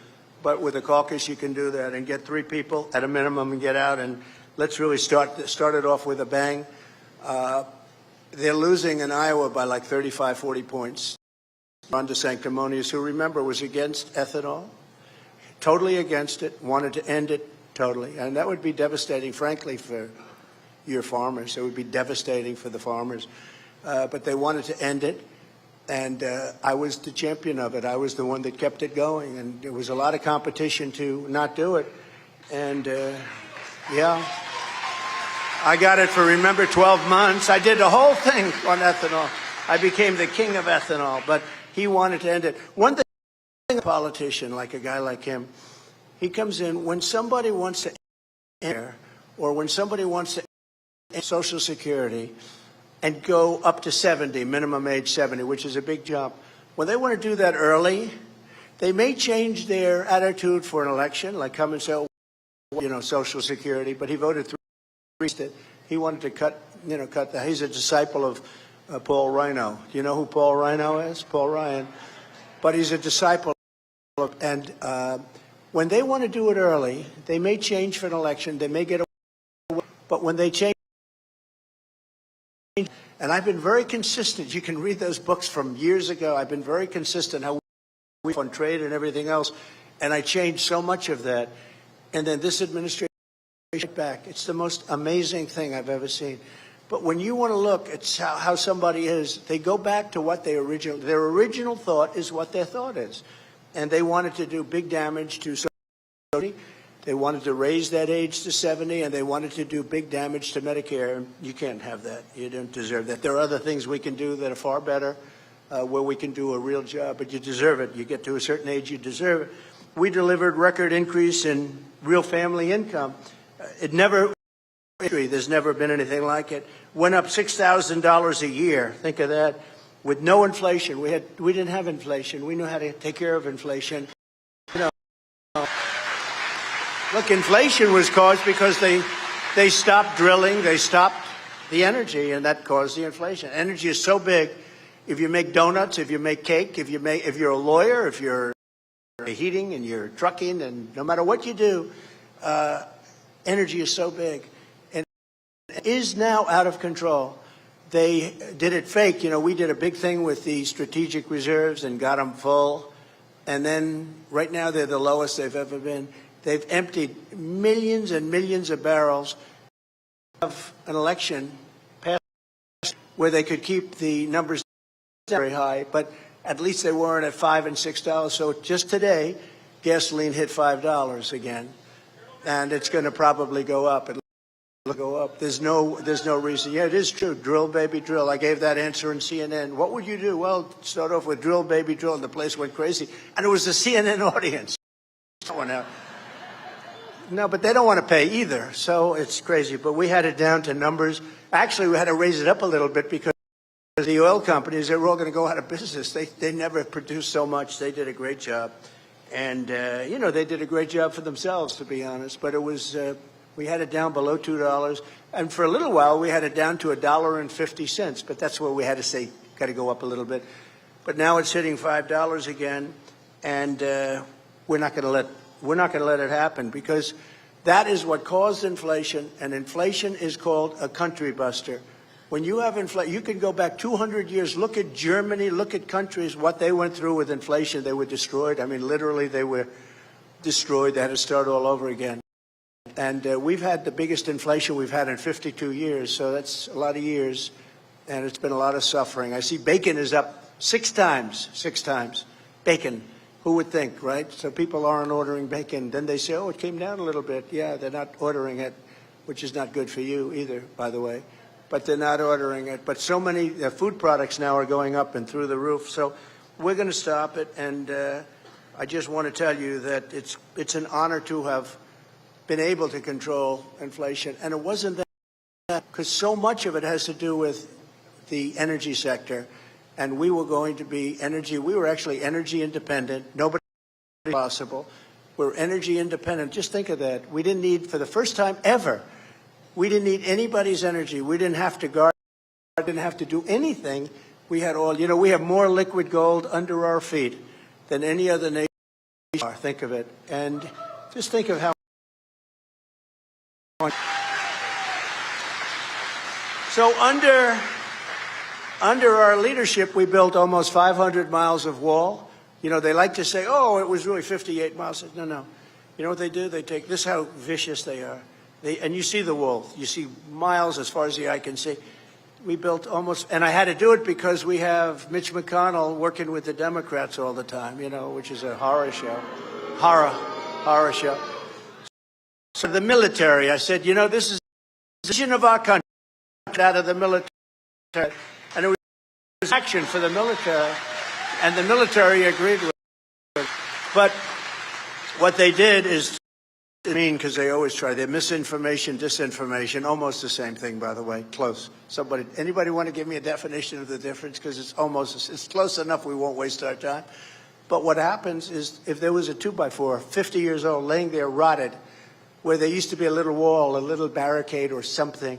[SPEAKER 5] But with a caucus, you can do that and get 3 people at a minimum and get out, and let's really start it off with a bang. They're losing in Iowa by like 35, 40 points. Ron DeSanctimonious, who, remember, was against ethanol, totally against it, wanted to end it totally. And that would be devastating, frankly, for your farmers. It would be devastating for the farmers. But they wanted to end it. And I was the champion of it. I was the one that kept it going. And there was a lot of competition to not do it. And, yeah, I got it for, remember, 12 months. I did the whole thing on ethanol. I became the king of ethanol. But he wanted to end it. One thing, a politician, like a guy like him, he comes in when somebody wants to end, or when somebody wants to end Social Security and go up to 70, minimum age 70, which is a big jump. When they want to do that early, they may change their attitude for an election, like come and say, oh, you know, Social Security, but he voted through. He wanted to cut that. He's a disciple of Paul Rhino. Do you know who Paul Rhino is? Paul Ryan. But he's a disciple of, and when they want to do it early, they may change for an election. They may get away, but when they change, and I've been very consistent. You can read those books from years ago. I've been very consistent how we on trade and everything else, and I changed so much of that. And then this administration back. It's the most amazing thing I've ever seen. But when you want to look at how somebody is, they go back to what their original thought is what their thought is. And they wanted to do big damage to society. They wanted to raise that age to 70, and they wanted to do big damage to Medicare. You can't have that. You don't deserve that. There are other things we can do that are far better, where we can do a real job, but you deserve it. You get to a certain age, you deserve it. We delivered record increase in real family income. There's never been anything like it. Went up $6,000 a year. Think of that. With no inflation. We didn't have inflation. We knew how to take care of inflation. You know, look, inflation was caused because they stopped drilling, they stopped the energy, and that caused the inflation. Energy is so big. If you make donuts, if you make cake, if you're a lawyer, if you're heating and you're trucking, and no matter what you do, energy is so big. And it is now out of control. They did it fake. You know, we did a big thing with the strategic reserves and got them full. And then right now they're the lowest they've ever been. They've emptied millions and millions of barrels of an election passed where they could keep the numbers very high, but at least they weren't at $5 and $6. So just today, gasoline hit $5 again, and it's going to probably go up. It'll go up. There's no reason. Yeah, it is true. Drill, baby, drill. I gave that answer in CNN. What would you do? Well, start off with drill, baby, drill, and the place went crazy. And it was the CNN audience. No, but they don't want to pay either, so it's crazy. But we had it down to numbers. Actually, we had to raise it up a little bit because the oil companies, they were all going to go out of business. They never produced so much. They did a great job. And, you know, they did a great job for themselves, to be honest. But it was, we had it down below $2. And for a little while, we had it down to $1.50. But that's where we had to say, got to go up a little bit. But now it's hitting $5 again. And we're not going to let it happen, because that is what caused inflation. And inflation is called a country buster. When you have inflation, you can go back 200 years. Look at Germany, look at countries, what they went through with inflation. They were destroyed. I mean, literally, they were destroyed. They had to start all over again. And we've had the biggest inflation we've had in 52 years, so that's a lot of years, and it's been a lot of suffering. I see bacon is up 6 times. Bacon. Who would think, right? So people aren't ordering bacon. Then they say, oh, it came down a little bit. Yeah, they're not ordering it, which is not good for you either, by the way. But they're not ordering it. But so many food products now are going up and through the roof. So we're going to stop it. And I just want to tell you that it's an honor to have been able to control inflation. And it wasn't that because so much of it has to do with the energy sector, and we were going to be energy. We were actually energy independent. Nobody possible. We're energy independent. Just think of that. We didn't need, for the first time ever, we didn't need anybody's energy. We didn't have to guard. Didn't have to do anything. We had all. You know, we have more liquid gold under our feet than any other nation. Think of it, and just think of how. So under our leadership, we built almost 500 miles of wall. You know, they like to say, oh, it was really 58 miles. No, no. You know what they do? They take, this is how vicious they are. And you see the wall. You see miles as far as the eye can see. We built almost, and I had to do it because we have Mitch McConnell working with the Democrats all the time, you know, which is a horror show. Horror show. So the military, I said, you know, this is the vision of our country out of the military. And it was action for the military. And the military agreed with it. But what they did is, I mean, because they always try. They're misinformation, disinformation, almost the same thing, by the way, close. Anybody want to give me a definition of the difference? Because it's close enough we won't waste our time. But what happens is if there was a 2x4, 50 years old, laying there rotted, where there used to be a little wall, a little barricade or something,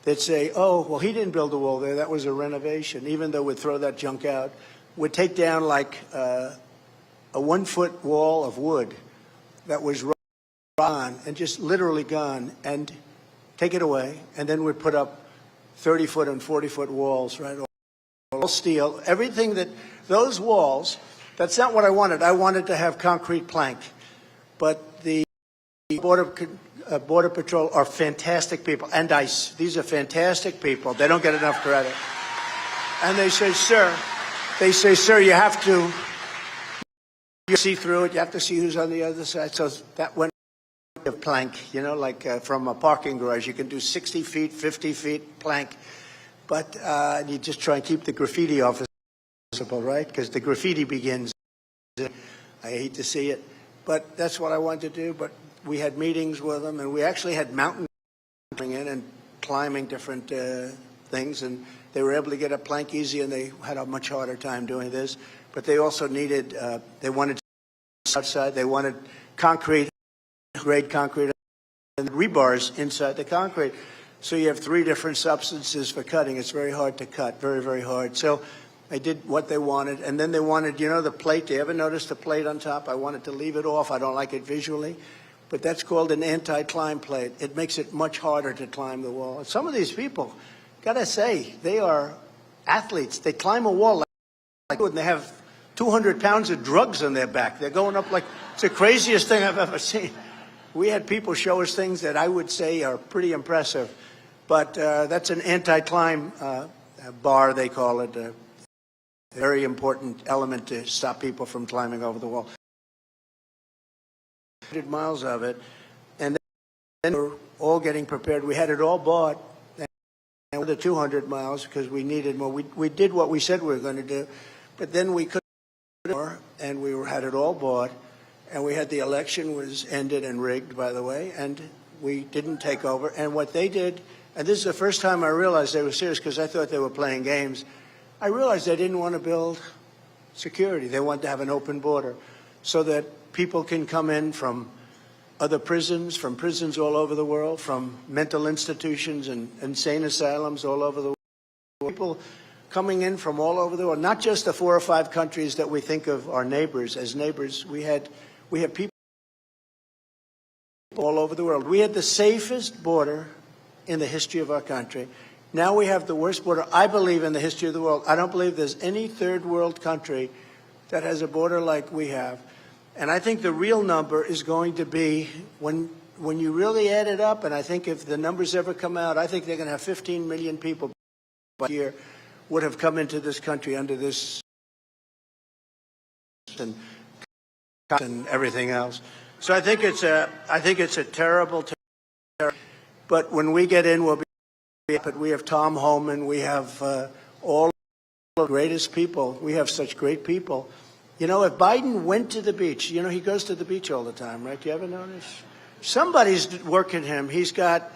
[SPEAKER 5] they'd say, oh, well, he didn't build a wall there. That was a renovation, even though we'd throw that junk out. We'd take down like a 1-foot wall of wood that was gone and just literally gone and take it away. And then we'd put up 30-foot and 40-foot walls, right? All steel, everything that, those walls, that's not what I wanted. I wanted to have concrete plank. But the Border Patrol are fantastic people, and ICE. These are fantastic people. They don't get enough credit. And they say, sir, you have to see through it. You have to see who's on the other side. So that went of plank, you know, like from a parking garage. You can do 60 feet, 50 feet plank. But you just try and keep the graffiti off, right? Because the graffiti begins. I hate to see it. But that's what I wanted to do. But we had meetings with them, and we actually had mountain coming in and climbing different things, and they were able to get a plank easy, and they had a much harder time doing this. But they also needed, they wanted outside, they wanted concrete, grade concrete, and rebars inside the concrete. So you have 3 different substances for cutting. It's very hard to cut, very, very hard. So I did what they wanted, and then they wanted, you know, the plate. Do you ever notice the plate on top? I wanted to leave it off. I don't like it visually. But that's called an anti-climb plate. It makes it much harder to climb the wall. And some of these people, gotta say, they are athletes. They climb a wall like and they have 200 pounds of drugs on their back. They're going up like, it's the craziest thing I've ever seen. We had people show us things that I would say are pretty impressive. But that's an anti-climb bar, they call it. A very important element to stop people from climbing over the wall. 100 miles of it, and then we're all getting prepared. We had it all bought, and the 200 miles because we needed more. We did what we said we were going to do, but then we couldn't do more, and we had it all bought, and we had the election was ended and rigged, by the way, and we didn't take over. And what they did, and this is the first time I realized they were serious because I thought they were playing games. I realized they didn't want to build security. They wanted to have an open border so that people can come in from other prisons, from prisons all over the world, from mental institutions and insane asylums all over the world. People coming in from all over the world, not just the 4 or 5 countries that we think of our neighbors as neighbors. We have people all over the world. We had the safest border in the history of our country. Now we have the worst border, I believe, in the history of the world. I don't believe there's any third world country that has a border like we have. And I think the real number is going to be when you really add it up, and I think if the numbers ever come out, I think they're going to have 15 million people by year would have come into this country under this and everything else. So I think it's a terrible. But when we get in, we'll be. But we have Tom Homan, we have all the greatest people. We have such great people. You know, if Biden went to the beach, you know, he goes to the beach all the time, right? Do you ever notice? Somebody's working him. He's got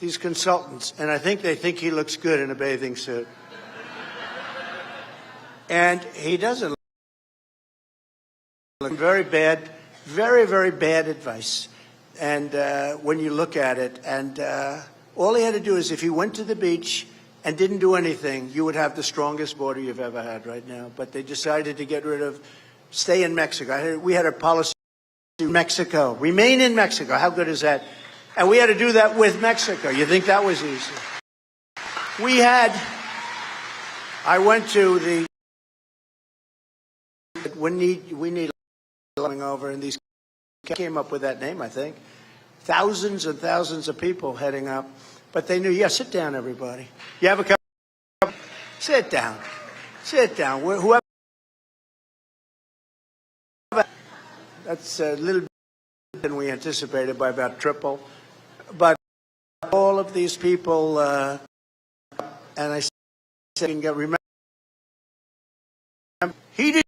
[SPEAKER 5] these consultants, and I think they think he looks good in a bathing suit. And he doesn't look very bad, very, very bad advice. And when you look at it, and all he had to do is if he went to the beach and didn't do anything, you would have the strongest border you've ever had right now. But they decided to get rid of, stay in Mexico. We had a policy in Mexico, remain in Mexico. How good is that? And we had to do that with Mexico. You think that was easy? I went to the, we need coming over, and these came up with that name, I think. Thousands and thousands of people heading up. But they knew, yeah, sit down, everybody. You have a cup? Sit down. Sit down. Whoever. That's a little bit than we anticipated by about triple. But all of these people, and I said, remember, he didn't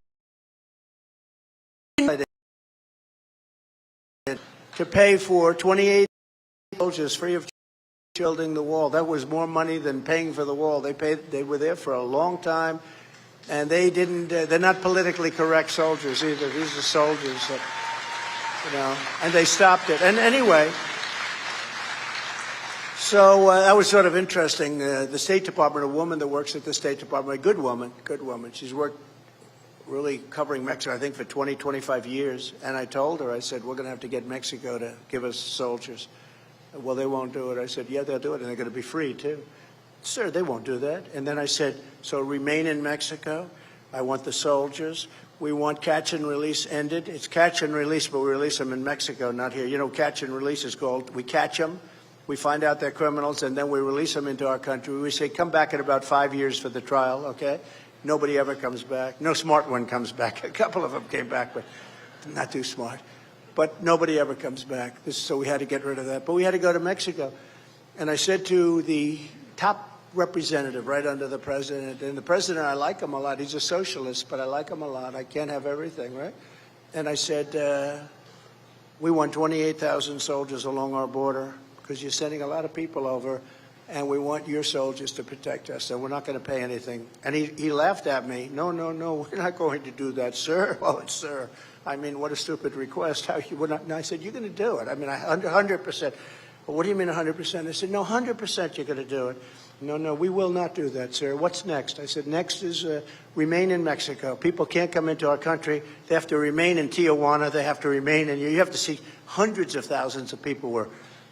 [SPEAKER 5] to pay for 28 soldiers free of building the wall. That was more money than paying for the wall. They were there for a long time, and they didn't. They're not politically correct soldiers either. These are soldiers that, and they stopped it. And anyway, so that was sort of interesting. The State Department, a woman that works at the State Department, a good woman. She's worked really covering Mexico, I think, for 20, 25 years. And I told her, I said, we're going to have to get Mexico to give us soldiers. Well, they won't do it. I said, yeah, they'll do it, and they're going to be free, too. Sir, they won't do that. And then I said, so remain in Mexico. I want the soldiers. We want catch and release ended. It's catch and release, but we release them in Mexico, not here. You know, catch and release is called, we catch them, we find out they're criminals, and then we release them into our country. We say, come back in about 5 years for the trial, okay? Nobody ever comes back. No smart one comes back. A couple of them came back, but not too smart. But nobody ever comes back. So we had to get rid of that. But we had to go to Mexico. And I said to the top representative right under the president, and the president, I like him a lot. He's a socialist, but I like him a lot. I can't have everything, right? And I said, we want 28,000 soldiers along our border because you're sending a lot of people over, and we want your soldiers to protect us, and we're not going to pay anything. And he laughed at me. No, we're not going to do that, sir. Oh, sir. I mean, what a stupid request. How you would not? And I said, you're going to do it. I mean, 100%. Well, what do you mean 100%? I said, no, 100% you're going to do it. No, we will not do that, sir. What's next? I said, next is remain in Mexico. People can't come into our country. They have to remain in Tijuana. They have to remain in. You have to see hundreds of thousands of people were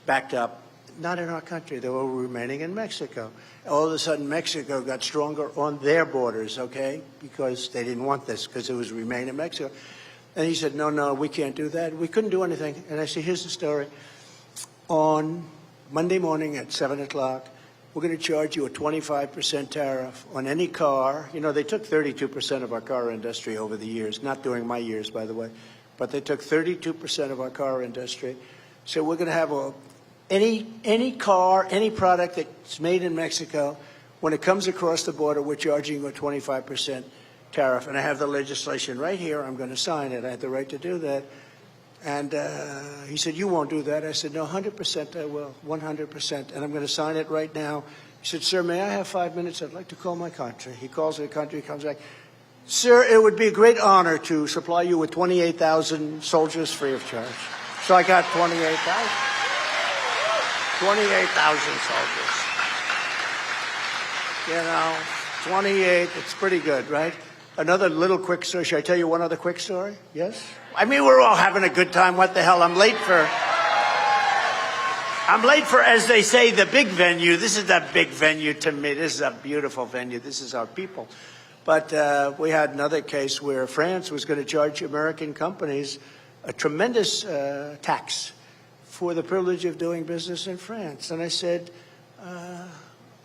[SPEAKER 5] backed up. Not in our country. They were remaining in Mexico. All of a sudden, Mexico got stronger on their borders, okay, because they didn't want this, because it was remain in Mexico. And he said, no, we can't do that. We couldn't do anything. And I said, here's the story. On Monday morning at 7 o'clock, we're going to charge you a 25% tariff on any car. You know, they took 32% of our car industry over the years, not during my years, by the way, but they took 32% of our car industry. So we're going to have any car, any product that's made in Mexico, when it comes across the border, we're charging you a 25% tariff. And I have the legislation right here. I'm going to sign it. I have the right to do that. And he said, you won't do that. I said, no, 100% I will, 100%. And I'm going to sign it right now. He said, sir, may I have 5 minutes? I'd like to call my country. He calls the country, comes back. Sir, it would be a great honor to supply you with 28,000 soldiers free of charge. So I got 28,000. 28,000 soldiers. You know, 28, it's pretty good, right? Another little quick story. Should I tell you one other quick story? Yes? I mean, we're all having a good time. What the hell? I'm late for, as they say, the big venue. This is a big venue to me. This is a beautiful venue. This is our people. But we had another case where France was going to charge American companies a tremendous tax for the privilege of doing business in France. And I said,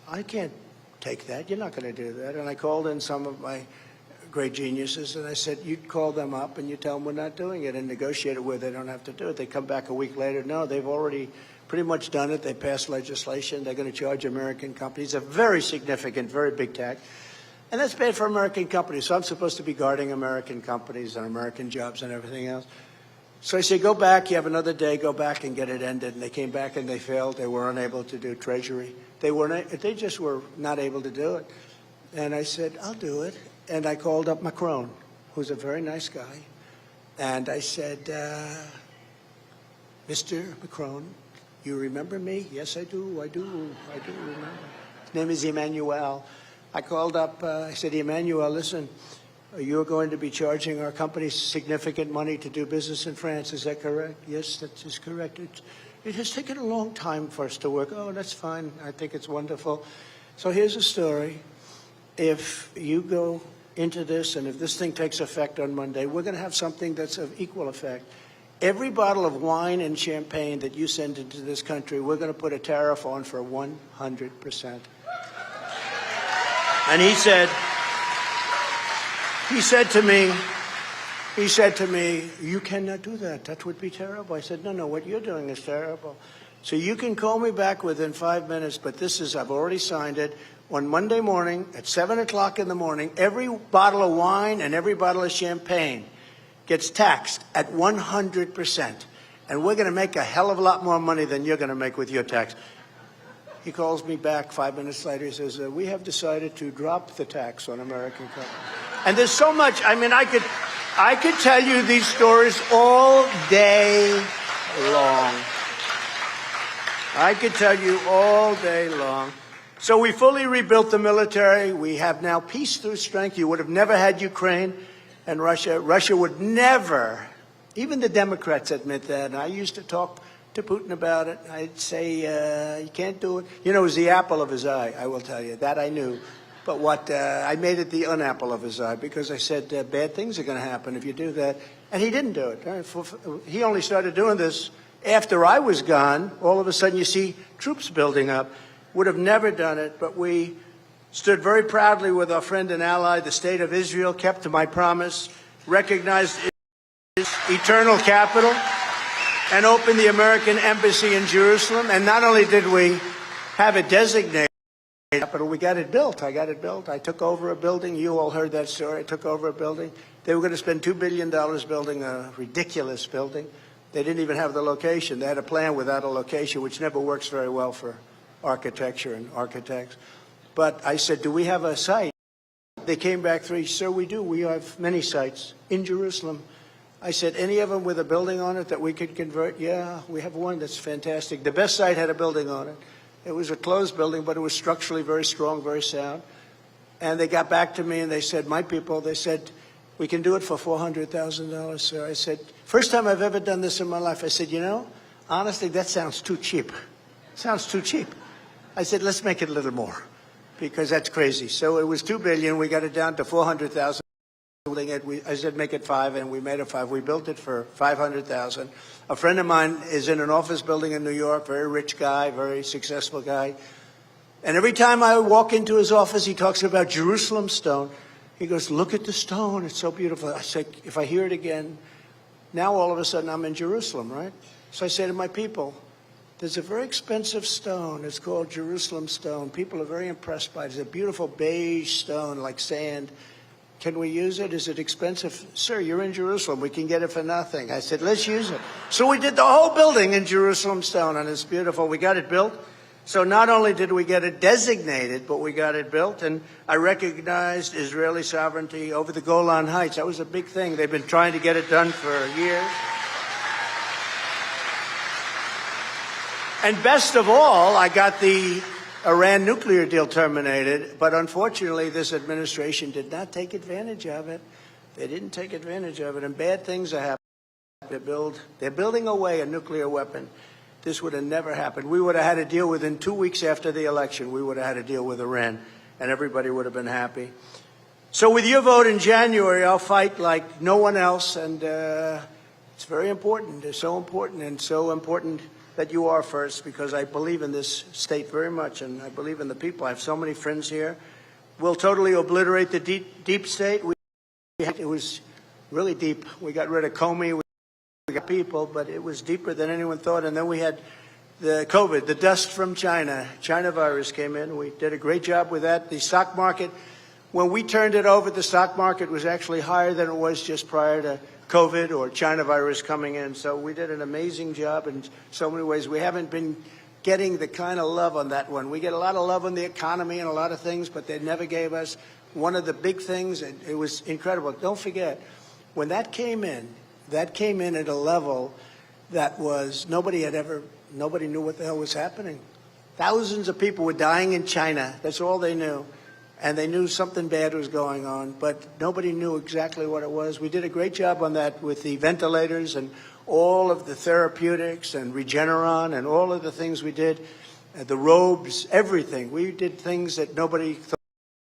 [SPEAKER 5] I can't take that. You're not going to do that. And I called in some of my great geniuses, and I said, you'd call them up and you tell them we're not doing it and negotiate it where they don't have to do it. They come back a week later. No, they've already pretty much done it. They passed legislation. They're going to charge American companies a very significant, very big tax. And that's bad for American companies. So I'm supposed to be guarding American companies and American jobs and everything else. So I said, go back, you have another day, go back and get it ended. And they came back and they failed. They were unable to do Treasury. They just were not able to do it. And I said, I'll do it. And I called up Macron, who's a very nice guy. And I said, Mr. Macron, you remember me? Yes, I do. I do remember. His name is Emmanuel. I called up, I said, Emmanuel, listen, you're going to be charging our company significant money to do business in France. Is that correct? Yes, that is correct. It has taken a long time for us to work. Oh, that's fine. I think it's wonderful. So here's the story. If you go into this, and if this thing takes effect on Monday, we're going to have something that's of equal effect. Every bottle of wine and champagne that you send into this country, we're going to put a tariff on for 100%. And he said to me, you cannot do that. That would be terrible. I said, no, what you're doing is terrible. So you can call me back within 5 minutes, but I've already signed it. On Monday morning at 7 o'clock in the morning, every bottle of wine and every bottle of champagne gets taxed at 100%. And we're going to make a hell of a lot more money than you're going to make with your tax. He calls me back 5 minutes later. He says, we have decided to drop the tax on American companies. And there's so much. I mean, I could tell you these stories all day long. I could tell you all day long. So we fully rebuilt the military. We have now peace through strength. You would have never had Ukraine and Russia. Russia would never, even the Democrats admit that. And I used to talk to Putin about it. I'd say, you can't do it. You know, it was the apple of his eye, I will tell you. That I knew. But I made it the unapple of his eye because I said bad things are going to happen if you do that. And he didn't do it. He only started doing this after I was gone. All of a sudden you see troops building up. Would have never done it, but we stood very proudly with our friend and ally, the State of Israel, kept to my promise, recognized its eternal capital, and opened the American embassy in Jerusalem. And not only did we have it designated capital, we got it built. I got it built. I took over a building. You all heard that story. I took over a building. They were going to spend $2 billion building a ridiculous building. They didn't even have the location. They had a plan without a location, which never works very well for architecture and architects. But I said, do we have a site? They came back sir, we do. We have many sites in Jerusalem. I said, any of them with a building on it that we could convert? Yeah, we have one that's fantastic. The best site had a building on it. It was a closed building, but it was structurally very strong, very sound. And they got back to me and they said, my people, they said, we can do it for $400,000, sir. I said, first time I've ever done this in my life. I said, you know, honestly, that sounds too cheap. Sounds too cheap. I said, let's make it a little more, because that's crazy. So it was $2 billion. We got it down to $400,000. I said, make it 5, and we made it 5. We built it for $500,000. A friend of mine is in an office building in New York, very rich guy, very successful guy. And every time I walk into his office, he talks about Jerusalem stone. He goes, look at the stone. It's so beautiful. I said, if I hear it again, now all of a sudden I'm in Jerusalem, right? So I say to my people, there's a very expensive stone. It's called Jerusalem stone. People are very impressed by it. It's a beautiful beige stone like sand. Can we use it? Is it expensive? Sir, you're in Jerusalem. We can get it for nothing. I said, let's use it. So we did the whole building in Jerusalem stone, and it's beautiful. We got it built. So not only did we get it designated, but we got it built, and I recognized Israeli sovereignty over the Golan Heights. That was a big thing. They've been trying to get it done for years. And best of all, I got the Iran nuclear deal terminated, but unfortunately this administration did not take advantage of it. They didn't take advantage of it, and bad things are happening. They're building away a nuclear weapon. This would have never happened. We would have had a deal within 2 weeks after the election. We would have had a deal with Iran, and everybody would have been happy. So with your vote in January, I'll fight like no one else, and it's very important. It's so important, and so important that you are first, because I believe in this state very much, and I believe in the people. I have so many friends here. We'll totally obliterate the deep state. It was really deep. We got rid of Comey. We got people, but it was deeper than anyone thought. And then we had the COVID, the dust from China. China virus came in. We did a great job with that. The stock market When we turned it over, the stock market was actually higher than it was just prior to COVID or China virus coming in. So we did an amazing job in so many ways. We haven't been getting the kind of love on that one. We get a lot of love on the economy and a lot of things, but they never gave us one of the big things. And it was incredible. Don't forget, when that came in at a level that was nobody knew what the hell was happening. Thousands of people were dying in China. That's all they knew. And they knew something bad was going on, but nobody knew exactly what it was. We did a great job on that with the ventilators and all of the therapeutics and Regeneron and all of the things we did, the robes, everything. We did things that nobody thought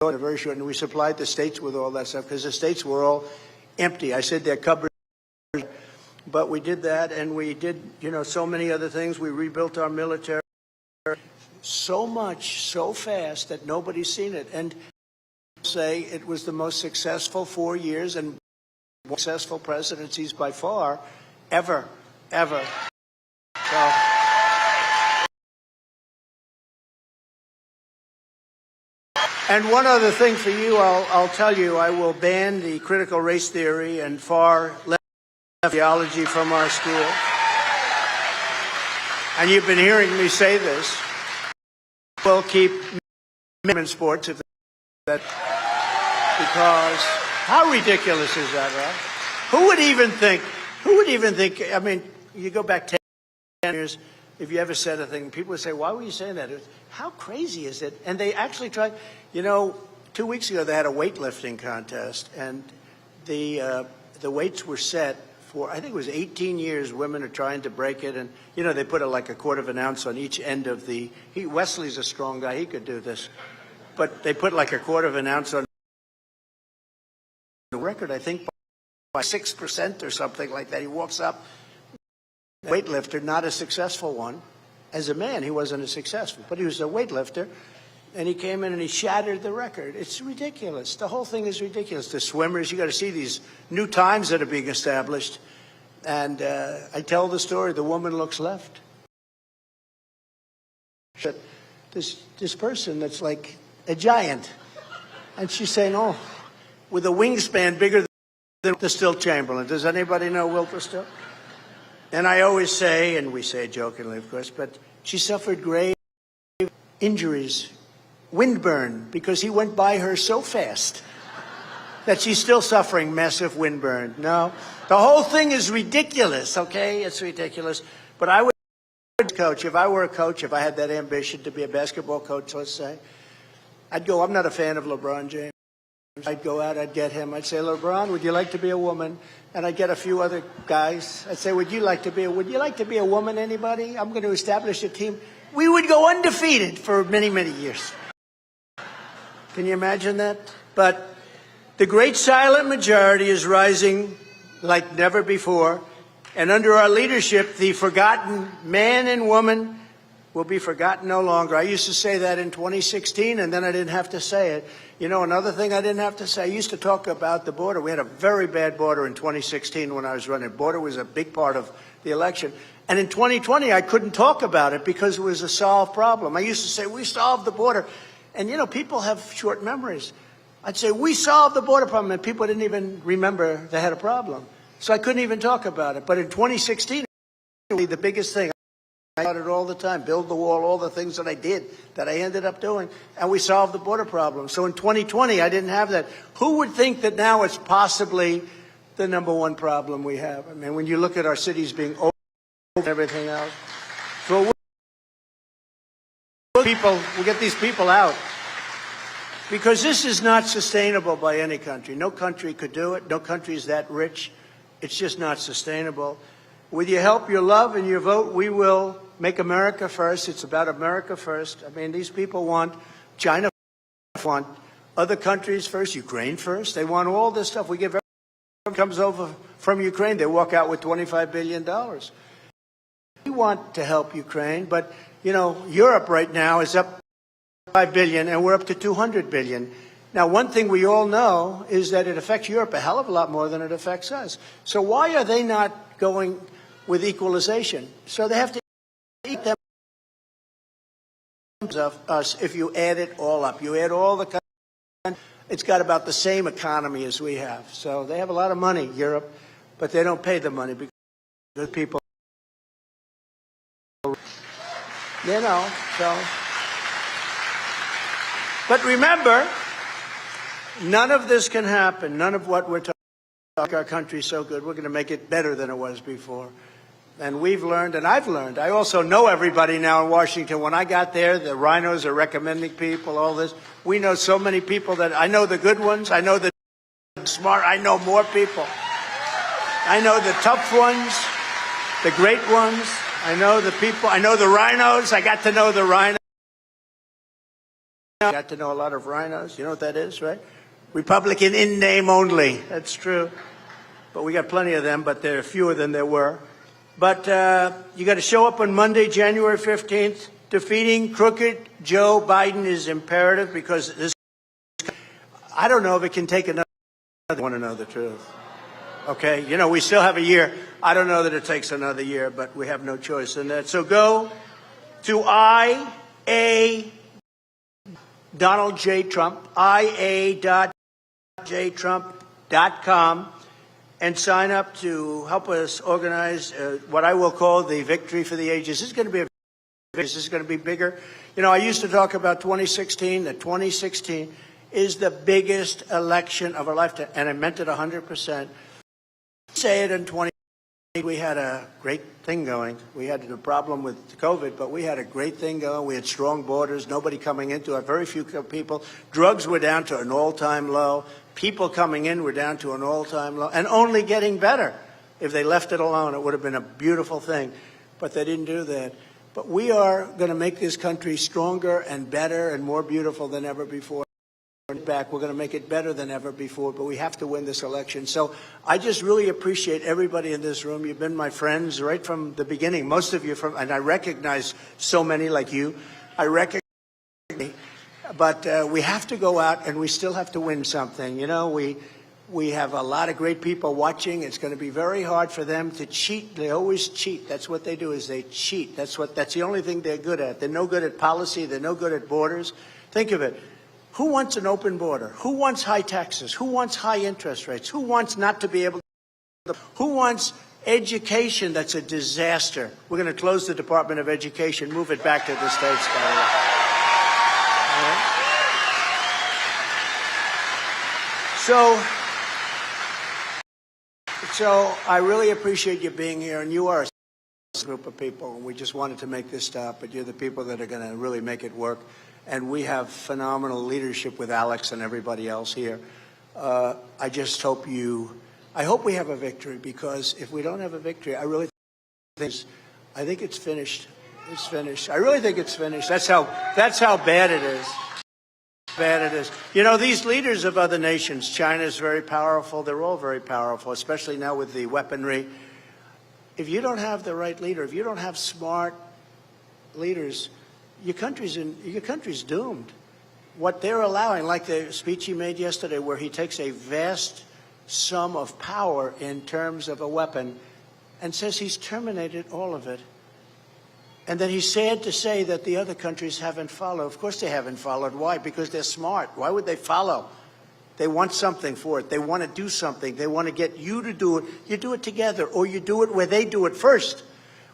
[SPEAKER 5] in a very short, and we supplied the states with all that stuff because the states were all empty. I said they're cupboards, but we did that, and we did, so many other things. We rebuilt our military. So much, so fast that nobody's seen it. And say it was the most successful 4 years and most successful presidencies by far ever. So, and one other thing for you, I'll tell you, I will ban the critical race theory and far left ideology from our school. And you've been hearing me say this. We'll keep men in sports if that, because how ridiculous is that, right? Who would even think, I mean, you go back 10 years, if you ever said a thing, people would say, why were you saying that? How crazy is it? And they actually tried, 2 weeks ago they had a weightlifting contest, and the weights were set for, I think it was 18 years. Women are trying to break it, and they put like a quarter of an ounce on each end of Wesley's a strong guy, he could do this, but they put like a quarter of an ounce on the record, I think by 6% or something like that. He walks up, weightlifter, not a successful one. As a man, he wasn't as successful, but he was a weightlifter, and he came in and he shattered the record. It's ridiculous. The whole thing is ridiculous. The swimmers, you got to see these new times that are being established. And I tell the story. The woman looks left. This person that's like a giant, and she's saying, "Oh, with a wingspan bigger than the Still Chamberlain." Does anybody know Wilbur Still? And I always say, and we say it jokingly, of course, but she suffered grave injuries. Windburn, because he went by her so fast that she's still suffering massive windburn. No, the whole thing is ridiculous, okay? It's ridiculous. But I would coach, if I were a coach, if I had that ambition to be a basketball coach, let's say, I'd go, I'm not a fan of LeBron James. I'd go out, I'd get him. I'd say, LeBron, would you like to be a woman? And I'd get a few other guys. I'd say, would you like to be a woman, anybody? I'm going to establish a team. We would go undefeated for many, many years. Can you imagine that? But the great silent majority is rising like never before. And under our leadership, the forgotten man and woman will be forgotten no longer. I used to say that in 2016, and then I didn't have to say it. Another thing I didn't have to say, I used to talk about the border. We had a very bad border in 2016 when I was running. Border was a big part of the election. And in 2020, I couldn't talk about it because it was a solved problem. I used to say, we solved the border. And, people have short memories. I'd say, we solved the border problem, and people didn't even remember they had a problem. So I couldn't even talk about it. But in 2016, the biggest thing, I thought it all the time, build the wall, all the things that I did, that I ended up doing, and we solved the border problem. So in 2020, I didn't have that. Who would think that now it's possibly the number one problem we have? I mean, when you look at our cities being over and everything else. So we'll get these people out. Because this is not sustainable by any country. No country could do it. No country is that rich. It's just not sustainable. With your help, your love, and your vote, we will make America first. It's about America first. I mean, these people want China first, want other countries first, Ukraine first. They want all this stuff. We give everyone comes over from Ukraine, they walk out with $25 billion. We want to help Ukraine, but, Europe right now is up $5 billion, and we're up to $200 billion. Now, one thing we all know is that it affects Europe a hell of a lot more than it affects us. So why are they not going with equalization? So they have to eat them of us if you add it all up. You add all the it's got about the same economy as we have. So they have a lot of money, Europe, but they don't pay the money because people, so. But remember, none of this can happen. None of what we're talking about. Our country's so good. We're going to make it better than it was before. And we've learned, and I've learned. I also know everybody now in Washington. When I got there, the rhinos are recommending people, all this. We know so many people that I know the good ones. I know the smart. I know more people. I know the tough ones, the great ones. I know the people. I know the rhinos. I got to know the rhinos. I got to know a lot of rhinos. You know what that is, right? Republican in name only. That's true. But we got plenty of them, but there are fewer than there were. But you got to show up on Monday, January 15th. Defeating crooked Joe Biden is imperative because this. I don't know if it can take another. I want to know the truth. Okay, you know, we still have a year. I don't know that it takes another year, but we have no choice in that. So go to Donald J. Trump, ia.jtrump.com, and sign up to help us organize what I will call the Victory for the Ages. This is going to be this is going to be bigger. You know, I used to talk about 2016, that 2016 is the biggest election of our lifetime, and I meant it 100%. Say it in 20. We had a great thing going. We had a problem with COVID, but we had a great thing going. We had strong borders, nobody coming into it, very few people. Drugs were down to an all-time low. People coming in were down to an all-time low, and only getting better. If they left it alone, it would have been a beautiful thing, but they didn't do that. But we are going to make this country stronger and better and more beautiful than ever before. Back, we're going to make it better than ever before, but we have to win this election. So I just really appreciate everybody in this room. You've been my friends right from the beginning, most of you and I recognize so many like you. I recognize, but we have to go out and we still have to win something. You know, we have a lot of great people watching. It's going to be very hard for them to cheat. They always cheat. That's what they do, is they cheat. That's the only thing they're good at. They're no good at policy. They're no good at borders. Think of it. Who wants an open border? Who wants high taxes? Who wants high interest rates? Who wants not to be able to? Who wants education that's a disaster? We're going to close the Department of Education, move it back to the states, by the way. So I really appreciate you being here, and you are a group of people, and we just wanted to make this stop, but you're the people that are going to really make it work. And we have phenomenal leadership with Alex and everybody else here. I just hope I hope we have a victory, because if we don't have a victory, I really think it's finished. It's finished. I really think it's finished. That's how bad it is. Bad it is. You know, these leaders of other nations, China is very powerful. They're all very powerful, especially now with the weaponry. If you don't have the right leader, if you don't have smart leaders, your country's doomed. What they're allowing, like the speech he made yesterday, where he takes a vast sum of power in terms of a weapon and says he's terminated all of it. And then he's sad to say that the other countries haven't followed. Of course they haven't followed. Why? Because they're smart. Why would they follow? They want something for it. They want to do something. They want to get you to do it. You do it together, or you do it where they do it first.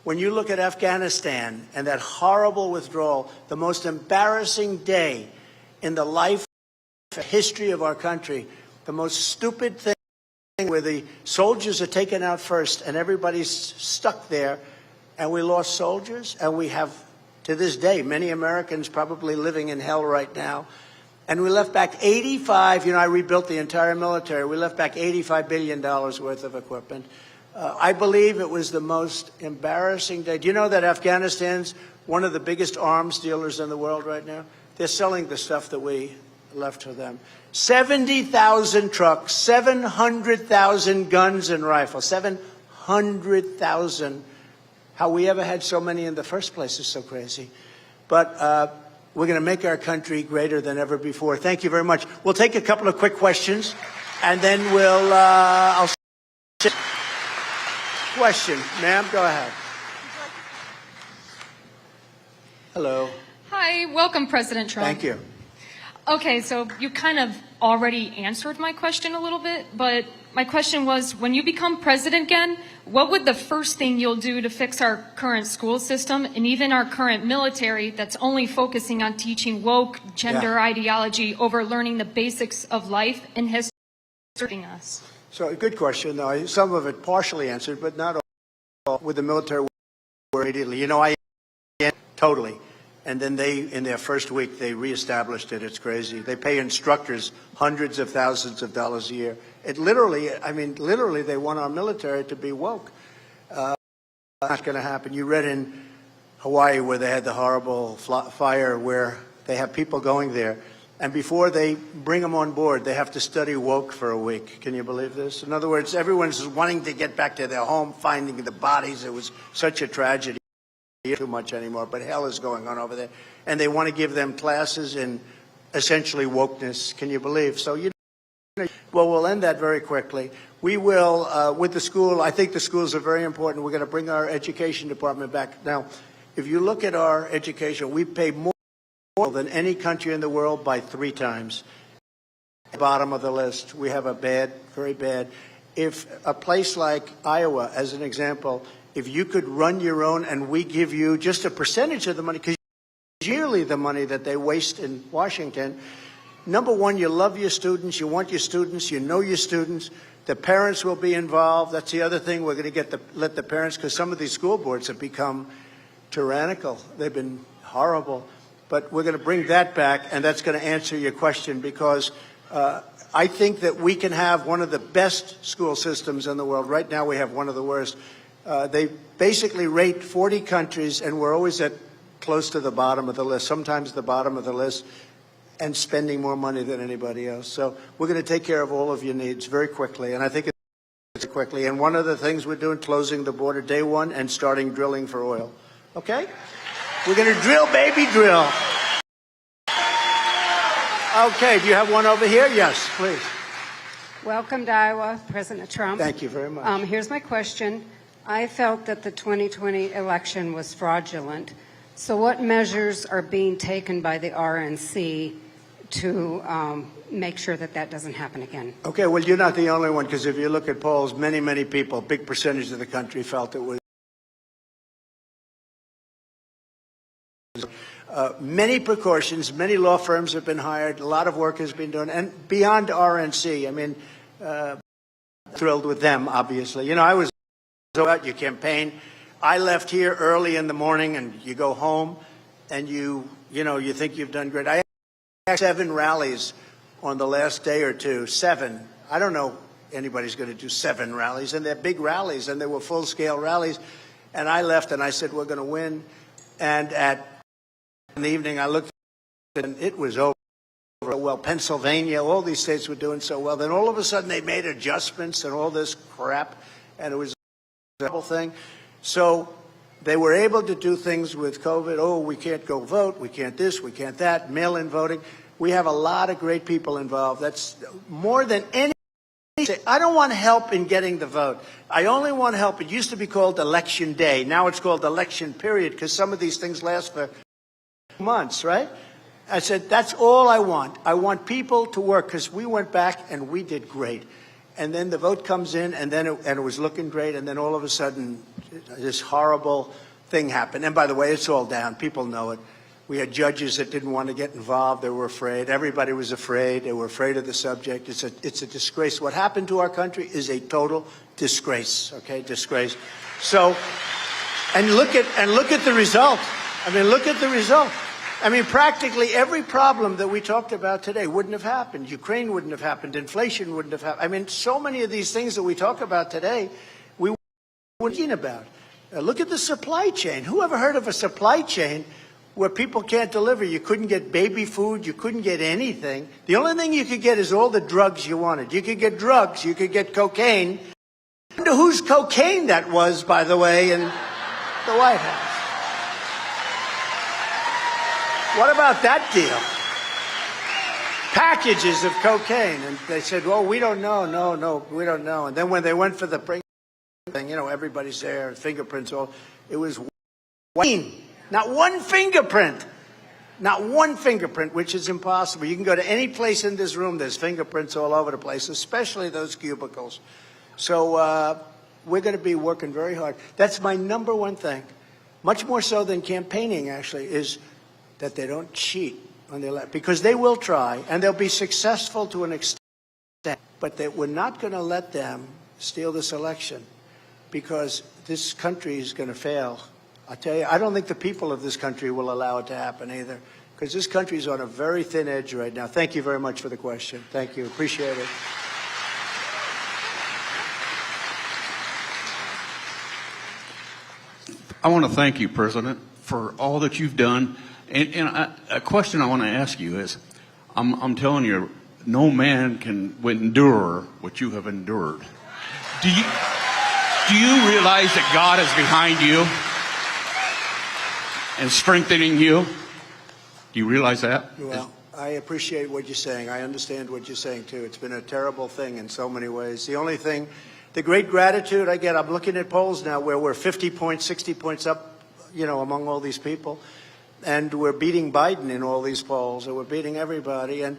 [SPEAKER 5] When you look at Afghanistan and that horrible withdrawal, the most embarrassing day in the life history of our country, the most stupid thing where the soldiers are taken out first and everybody's stuck there, and we lost soldiers, and we have, to this day, many Americans probably living in hell right now. And we left back 85, I rebuilt the entire military. We left back $85 billion worth of equipment. I believe it was the most embarrassing day. Do you know that Afghanistan's one of the biggest arms dealers in the world right now? They're selling the stuff that we left for them. 70,000 trucks, 700,000 guns and rifles, 700,000. How we ever had so many in the first place is so crazy. But we're going to make our country greater than ever before. Thank you very much. We'll take a couple of quick questions, and then I'll question. Ma'am, go ahead. Hello.
[SPEAKER 6] Hi, welcome, President Trump.
[SPEAKER 5] Thank you.
[SPEAKER 6] Okay, so you kind of already answered my question a little bit, but my question was, when you become president again, what would the first thing you'll do to fix our current school system and even our current military that's only focusing on teaching woke gender ideology over learning the basics of life and history us?
[SPEAKER 5] So a good question, though. Some of it partially answered, but not all. With the military, immediately. You know, I totally. And then they, in their first week, they reestablished it. It's crazy. They pay instructors hundreds of thousands of dollars a year. It literally, I mean, literally, they want our military to be woke. Not going to happen. You read in Hawaii where they had the horrible fire where they have people going there. And before they bring them on board, they have to study woke for a week. Can you believe this? In other words, everyone's wanting to get back to their home, finding the bodies. It was such a tragedy. Too much anymore, but hell is going on over there. And they want to give them classes in essentially wokeness. Can you believe? So, you know, well, we'll end that very quickly. We will, with the school, I think the schools are very important. We're going to bring our education department back. Now, if you look at our education, we pay more than any country in the world by 3 times. Bottom of the list. We have a bad, very bad. If a place like Iowa, as an example, if you could run your own and we give you just a percentage of the money, because yearly the money that they waste in Washington, number one, you love your students, you want your students, you know your students, the parents will be involved. That's the other thing, we're going to let the parents, because some of these school boards have become tyrannical. They've been horrible. But we're going to bring that back, and that's going to answer your question, because I think that we can have one of the best school systems in the world. Right now we have one of the worst. They basically rate 40 countries, and we're always at close to the bottom of the list, sometimes the bottom of the list, and spending more money than anybody else. So we're going to take care of all of your needs very quickly, and I think it's quickly. And one of the things we're doing, closing the border day 1 and starting drilling for oil. Okay? We're going to drill, baby, drill. Okay, do you have one over here? Yes, please.
[SPEAKER 7] Welcome to Iowa, President Trump.
[SPEAKER 5] Thank you very much.
[SPEAKER 7] Here's my question. I felt that the 2020 election was fraudulent. So what measures are being taken by the RNC to make sure that that doesn't happen again?
[SPEAKER 5] Okay, well, you're not the only one, because if you look at polls, many, many people, big percentage of the country felt it was. Many precautions, many law firms have been hired, a lot of work has been done, and beyond RNC, I mean, thrilled with them, obviously. You know, I was about your campaign. I left here early in the morning, and you go home, and you think you've done great. I had 7 rallies on the last day or two, 7. I don't know anybody's going to do 7 rallies, and they're big rallies, and they were full-scale rallies. And I left, and I said, we're going to win. And in the evening, I looked, and it was over. Well, Pennsylvania, all these states were doing so well. Then all of a sudden, they made adjustments and all this crap, and it was a whole thing. So they were able to do things with COVID. Oh, we can't go vote. We can't this. We can't that. Mail-in voting. We have a lot of great people involved. That's more than any. I don't want help in getting the vote. I only want help. It used to be called Election Day. Now it's called Election Period, because some of these things last for months, right? I said, that's all I want. I want people to work, because we went back and we did great. And then the vote comes in, and then it was looking great, and then all of a sudden this horrible thing happened. And by the way, it's all down. People know it. We had judges that didn't want to get involved. They were afraid. Everybody was afraid. They were afraid of the subject. It's a disgrace. What happened to our country is a total disgrace. Okay, disgrace. So, and look at the result. I mean, look at the result. I mean, practically every problem that we talked about today wouldn't have happened. Ukraine wouldn't have happened. Inflation wouldn't have happened. I mean, so many of these things that we talk about today, we weren't thinking about. Look at the supply chain. Who ever heard of a supply chain where people can't deliver? You couldn't get baby food. You couldn't get anything. The only thing you could get is all the drugs you wanted. You could get drugs. You could get cocaine. I wonder whose cocaine that was, by the way, in the White House. What about that deal? Packages of cocaine. And they said, well, we don't know. No, we don't know. And then when they went for the thing, you know, everybody's there, fingerprints, all. It was clean. Not one fingerprint. Not one fingerprint, which is impossible. You can go to any place in this room, there's fingerprints all over the place, especially those cubicles. So we're going to be working very hard. That's my number one thing, much more so than campaigning, actually, is that they don't cheat on the election. Because they will try, and they'll be successful to an extent, but that we're not going to let them steal this election, because this country is going to fail. I tell you, I don't think the people of this country will allow it to happen either, because this country is on a very thin edge right now. Thank you very much for the question. Thank you. Appreciate it.
[SPEAKER 8] I want to thank you, President, for all that you've done. And a question I want to ask you is, I'm telling you, no man can endure what you have endured. Do you realize that God is behind you and strengthening you? Do you realize that?
[SPEAKER 5] Well, I appreciate what you're saying. I understand what you're saying, too. It's been a terrible thing in so many ways. The only thing, the great gratitude I get, I'm looking at polls now where we're 50 points, 60 points up, among all these people. And we're beating Biden in all these polls, and we're beating everybody. And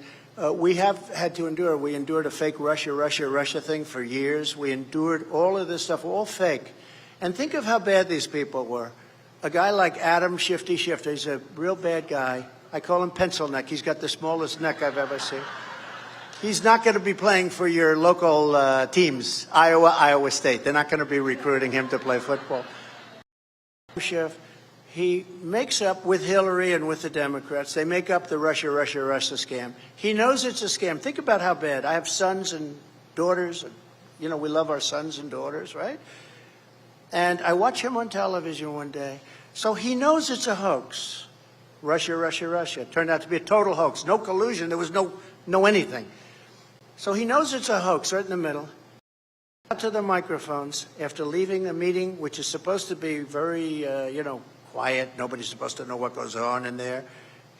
[SPEAKER 5] we have had to endure. We endured a fake Russia thing for years. We endured all of this stuff, all fake. And think of how bad these people were. A guy like Adam Shifty Shifter, he's a real bad guy. I call him pencil neck. He's got the smallest neck I've ever seen. He's not going to be playing for your local teams, Iowa State. They're not going to be recruiting him to play football. He makes up with Hillary and with the Democrats. They make up the Russia scam. He knows it's a scam. Think about how bad. I have sons and daughters. And, we love our sons and daughters, right? And I watch him on television one day. So he knows it's a hoax. Russia. It turned out to be a total hoax. No collusion. There was no anything. So he knows it's a hoax right in the middle. Out to the microphones after leaving a meeting, which is supposed to be very, quiet. Nobody's supposed to know what goes on in there.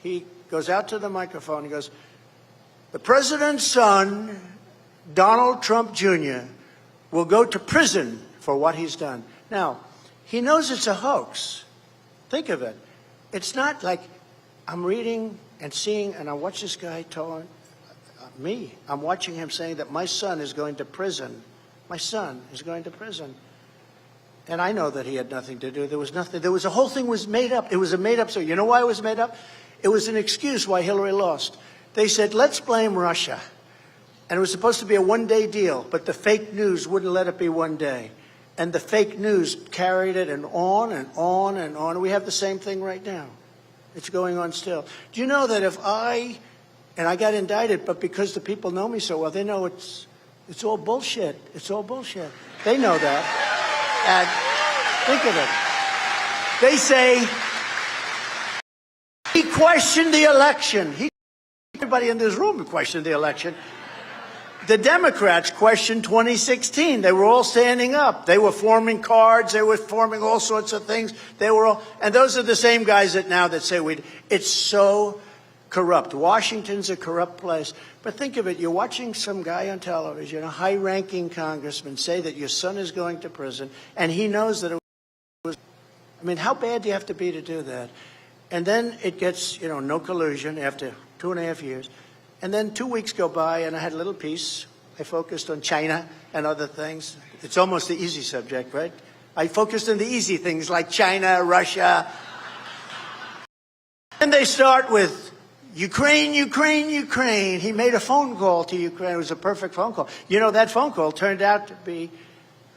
[SPEAKER 5] He goes out to the microphone. He goes, "The president's son, Donald Trump Jr., will go to prison for what he's done." Now, he knows it's a hoax. Think of it. It's not like I'm reading and seeing, and I watch this guy telling me. I'm watching him saying that my son is going to prison. My son is going to prison. And I know that he had nothing to do. There was nothing. The whole thing was made up. It was a made-up story. You know why it was made up? It was an excuse why Hillary lost. They said, let's blame Russia. And it was supposed to be a one-day deal, but the fake news wouldn't let it be one day. And the fake news carried it and on and on and on. We have the same thing right now. It's going on still. Do you know that if I got indicted, but because the people know me so well, they know it's all bullshit. It's all bullshit. They know that. And think of it. They say, he questioned the election. Everybody in this room questioned the election. The Democrats questioned 2016. They were all standing up. They were forming cards. They were forming all sorts of things. And those are the same guys that say it's so corrupt. Washington's a corrupt place. But think of it. You're watching some guy on television, a high-ranking congressman, say that your son is going to prison, and he knows that it was. I mean, how bad do you have to be to do that? And then it gets, no collusion after 2.5 years. And then 2 weeks go by, and I had a little piece. I focused on China and other things. It's almost the easy subject, right? I focused on the easy things like China, Russia. And they start with Ukraine. He made a phone call to Ukraine. It was a perfect phone call. That phone call turned out to be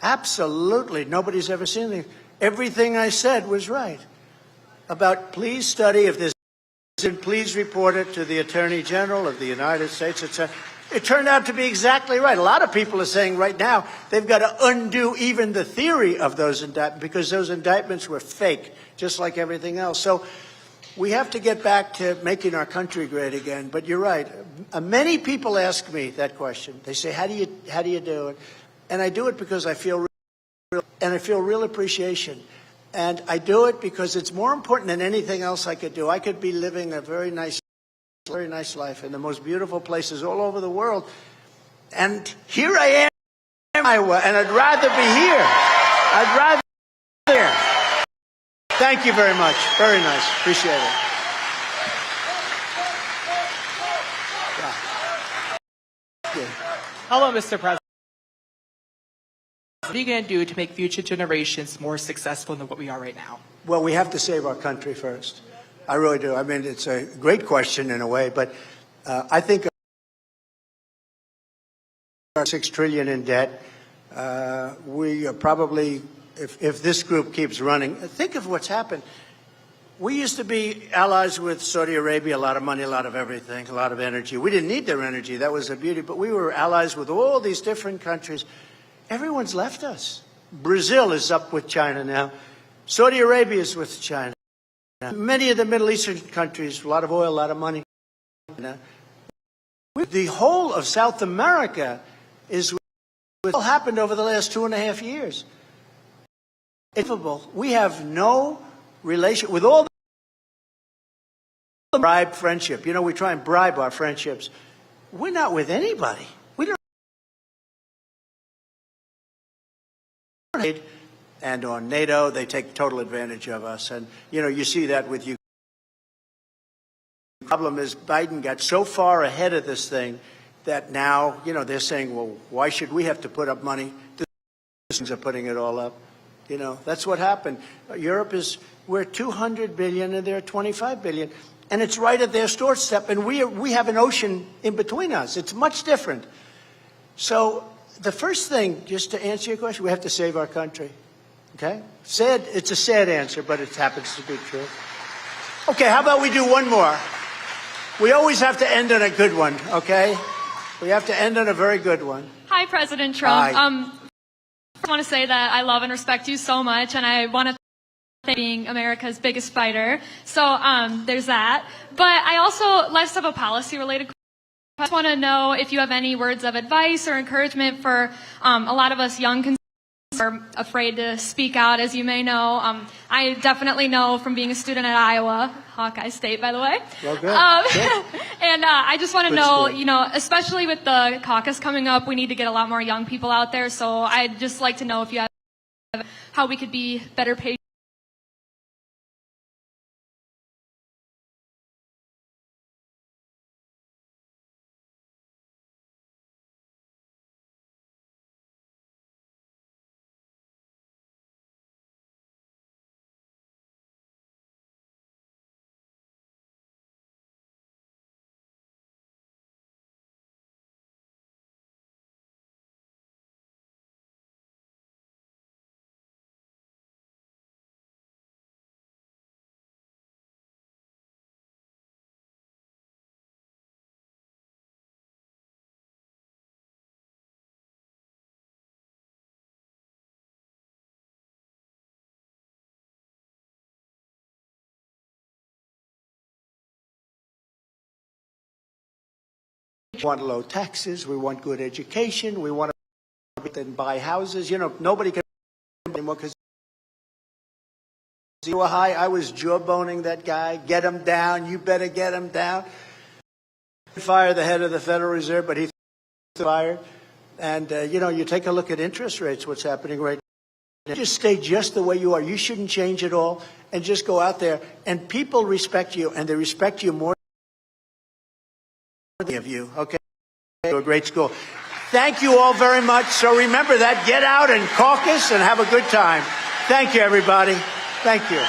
[SPEAKER 5] absolutely, nobody's ever seen it. Everything I said was right. About please study if there's, and please report it to the Attorney General of the United States, etc. It turned out to be exactly right. A lot of people are saying right now they've got to undo even the theory of those indictments because those indictments were fake, just like everything else. So we have to get back to making our country great again. But you're right. Many people ask me that question. They say, how do you do it? And I do it because I feel real appreciation. And I do it because it's more important than anything else I could do. I could be living a very nice life in the most beautiful places all over the world. And here I am in Iowa, and I'd rather be here. I'd rather be here. Thank you very much. Very nice. Appreciate it.
[SPEAKER 9] Hello, Mr. President. What are you going to do to make future generations more successful than what we are right now?
[SPEAKER 5] Well, we have to save our country first. I really do. I mean, it's a great question in a way, but I think our $6 trillion in debt. We are probably, if this group keeps running, think of what's happened. We used to be allies with Saudi Arabia, a lot of money, a lot of everything, a lot of energy. We didn't need their energy. That was a beauty. But we were allies with all these different countries. Everyone's left us. Brazil is up with China now. Saudi Arabia is with China. Many of the Middle Eastern countries, a lot of oil, a lot of money. The whole of South America is what happened over the last 2.5 years. We have no relation with all the bribe friendship. You know, we try and bribe our friendships. We're not with anybody. We don't. And on NATO, they take total advantage of us. And, you know, you see that with you. The problem is Biden got so far ahead of this thing that now, you know, they're saying, well, why should we have to put up money? The citizens are putting it all up. You know, that's what happened. Europe is, we're 200 billion and they're 25 billion. And it's right at their doorstep. And we have an ocean in between us. It's much different. So the first thing, just to answer your question, we have to save our country. Okay? Sad, it's a sad answer, but it happens to be true. Okay, how about we do one more? We always have to end on a good one, okay? We have to end on a very good one.
[SPEAKER 6] Hi, President Trump.
[SPEAKER 5] Hi.
[SPEAKER 6] I want to say that I love and respect you so much, and I want to thank you for being America's biggest fighter. So there's that. But I also, less of a policy-related question. I just want to know if you have any words of advice or encouragement for a lot of us young conservatives who are afraid to speak out, as you may know. I definitely know from being a student at Iowa, Hawkeye State, by the way.
[SPEAKER 5] Well, good.
[SPEAKER 6] And I just want to
[SPEAKER 5] Good
[SPEAKER 6] know,
[SPEAKER 5] school.
[SPEAKER 6] you know, especially with the caucus coming up, we need to get a lot more young people out there. So I'd just like to know if you have how we could be better paid.
[SPEAKER 5] We want low taxes. We want good education. We want to buy houses. You know, nobody can anymore because you were high. I was jawboning that guy. Get him down. You better get him down. Fire the head of the Federal Reserve, but he's fired. And, you know, you take a look at interest rates, what's happening right now. Just stay just the way you are. You shouldn't change at all. And just go out there. And people respect you, and they respect you more of you, okay? To a great school. Thank you all very much. So remember that. Get out and caucus and have a good time. Thank you, everybody. Thank you.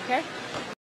[SPEAKER 2] Okay?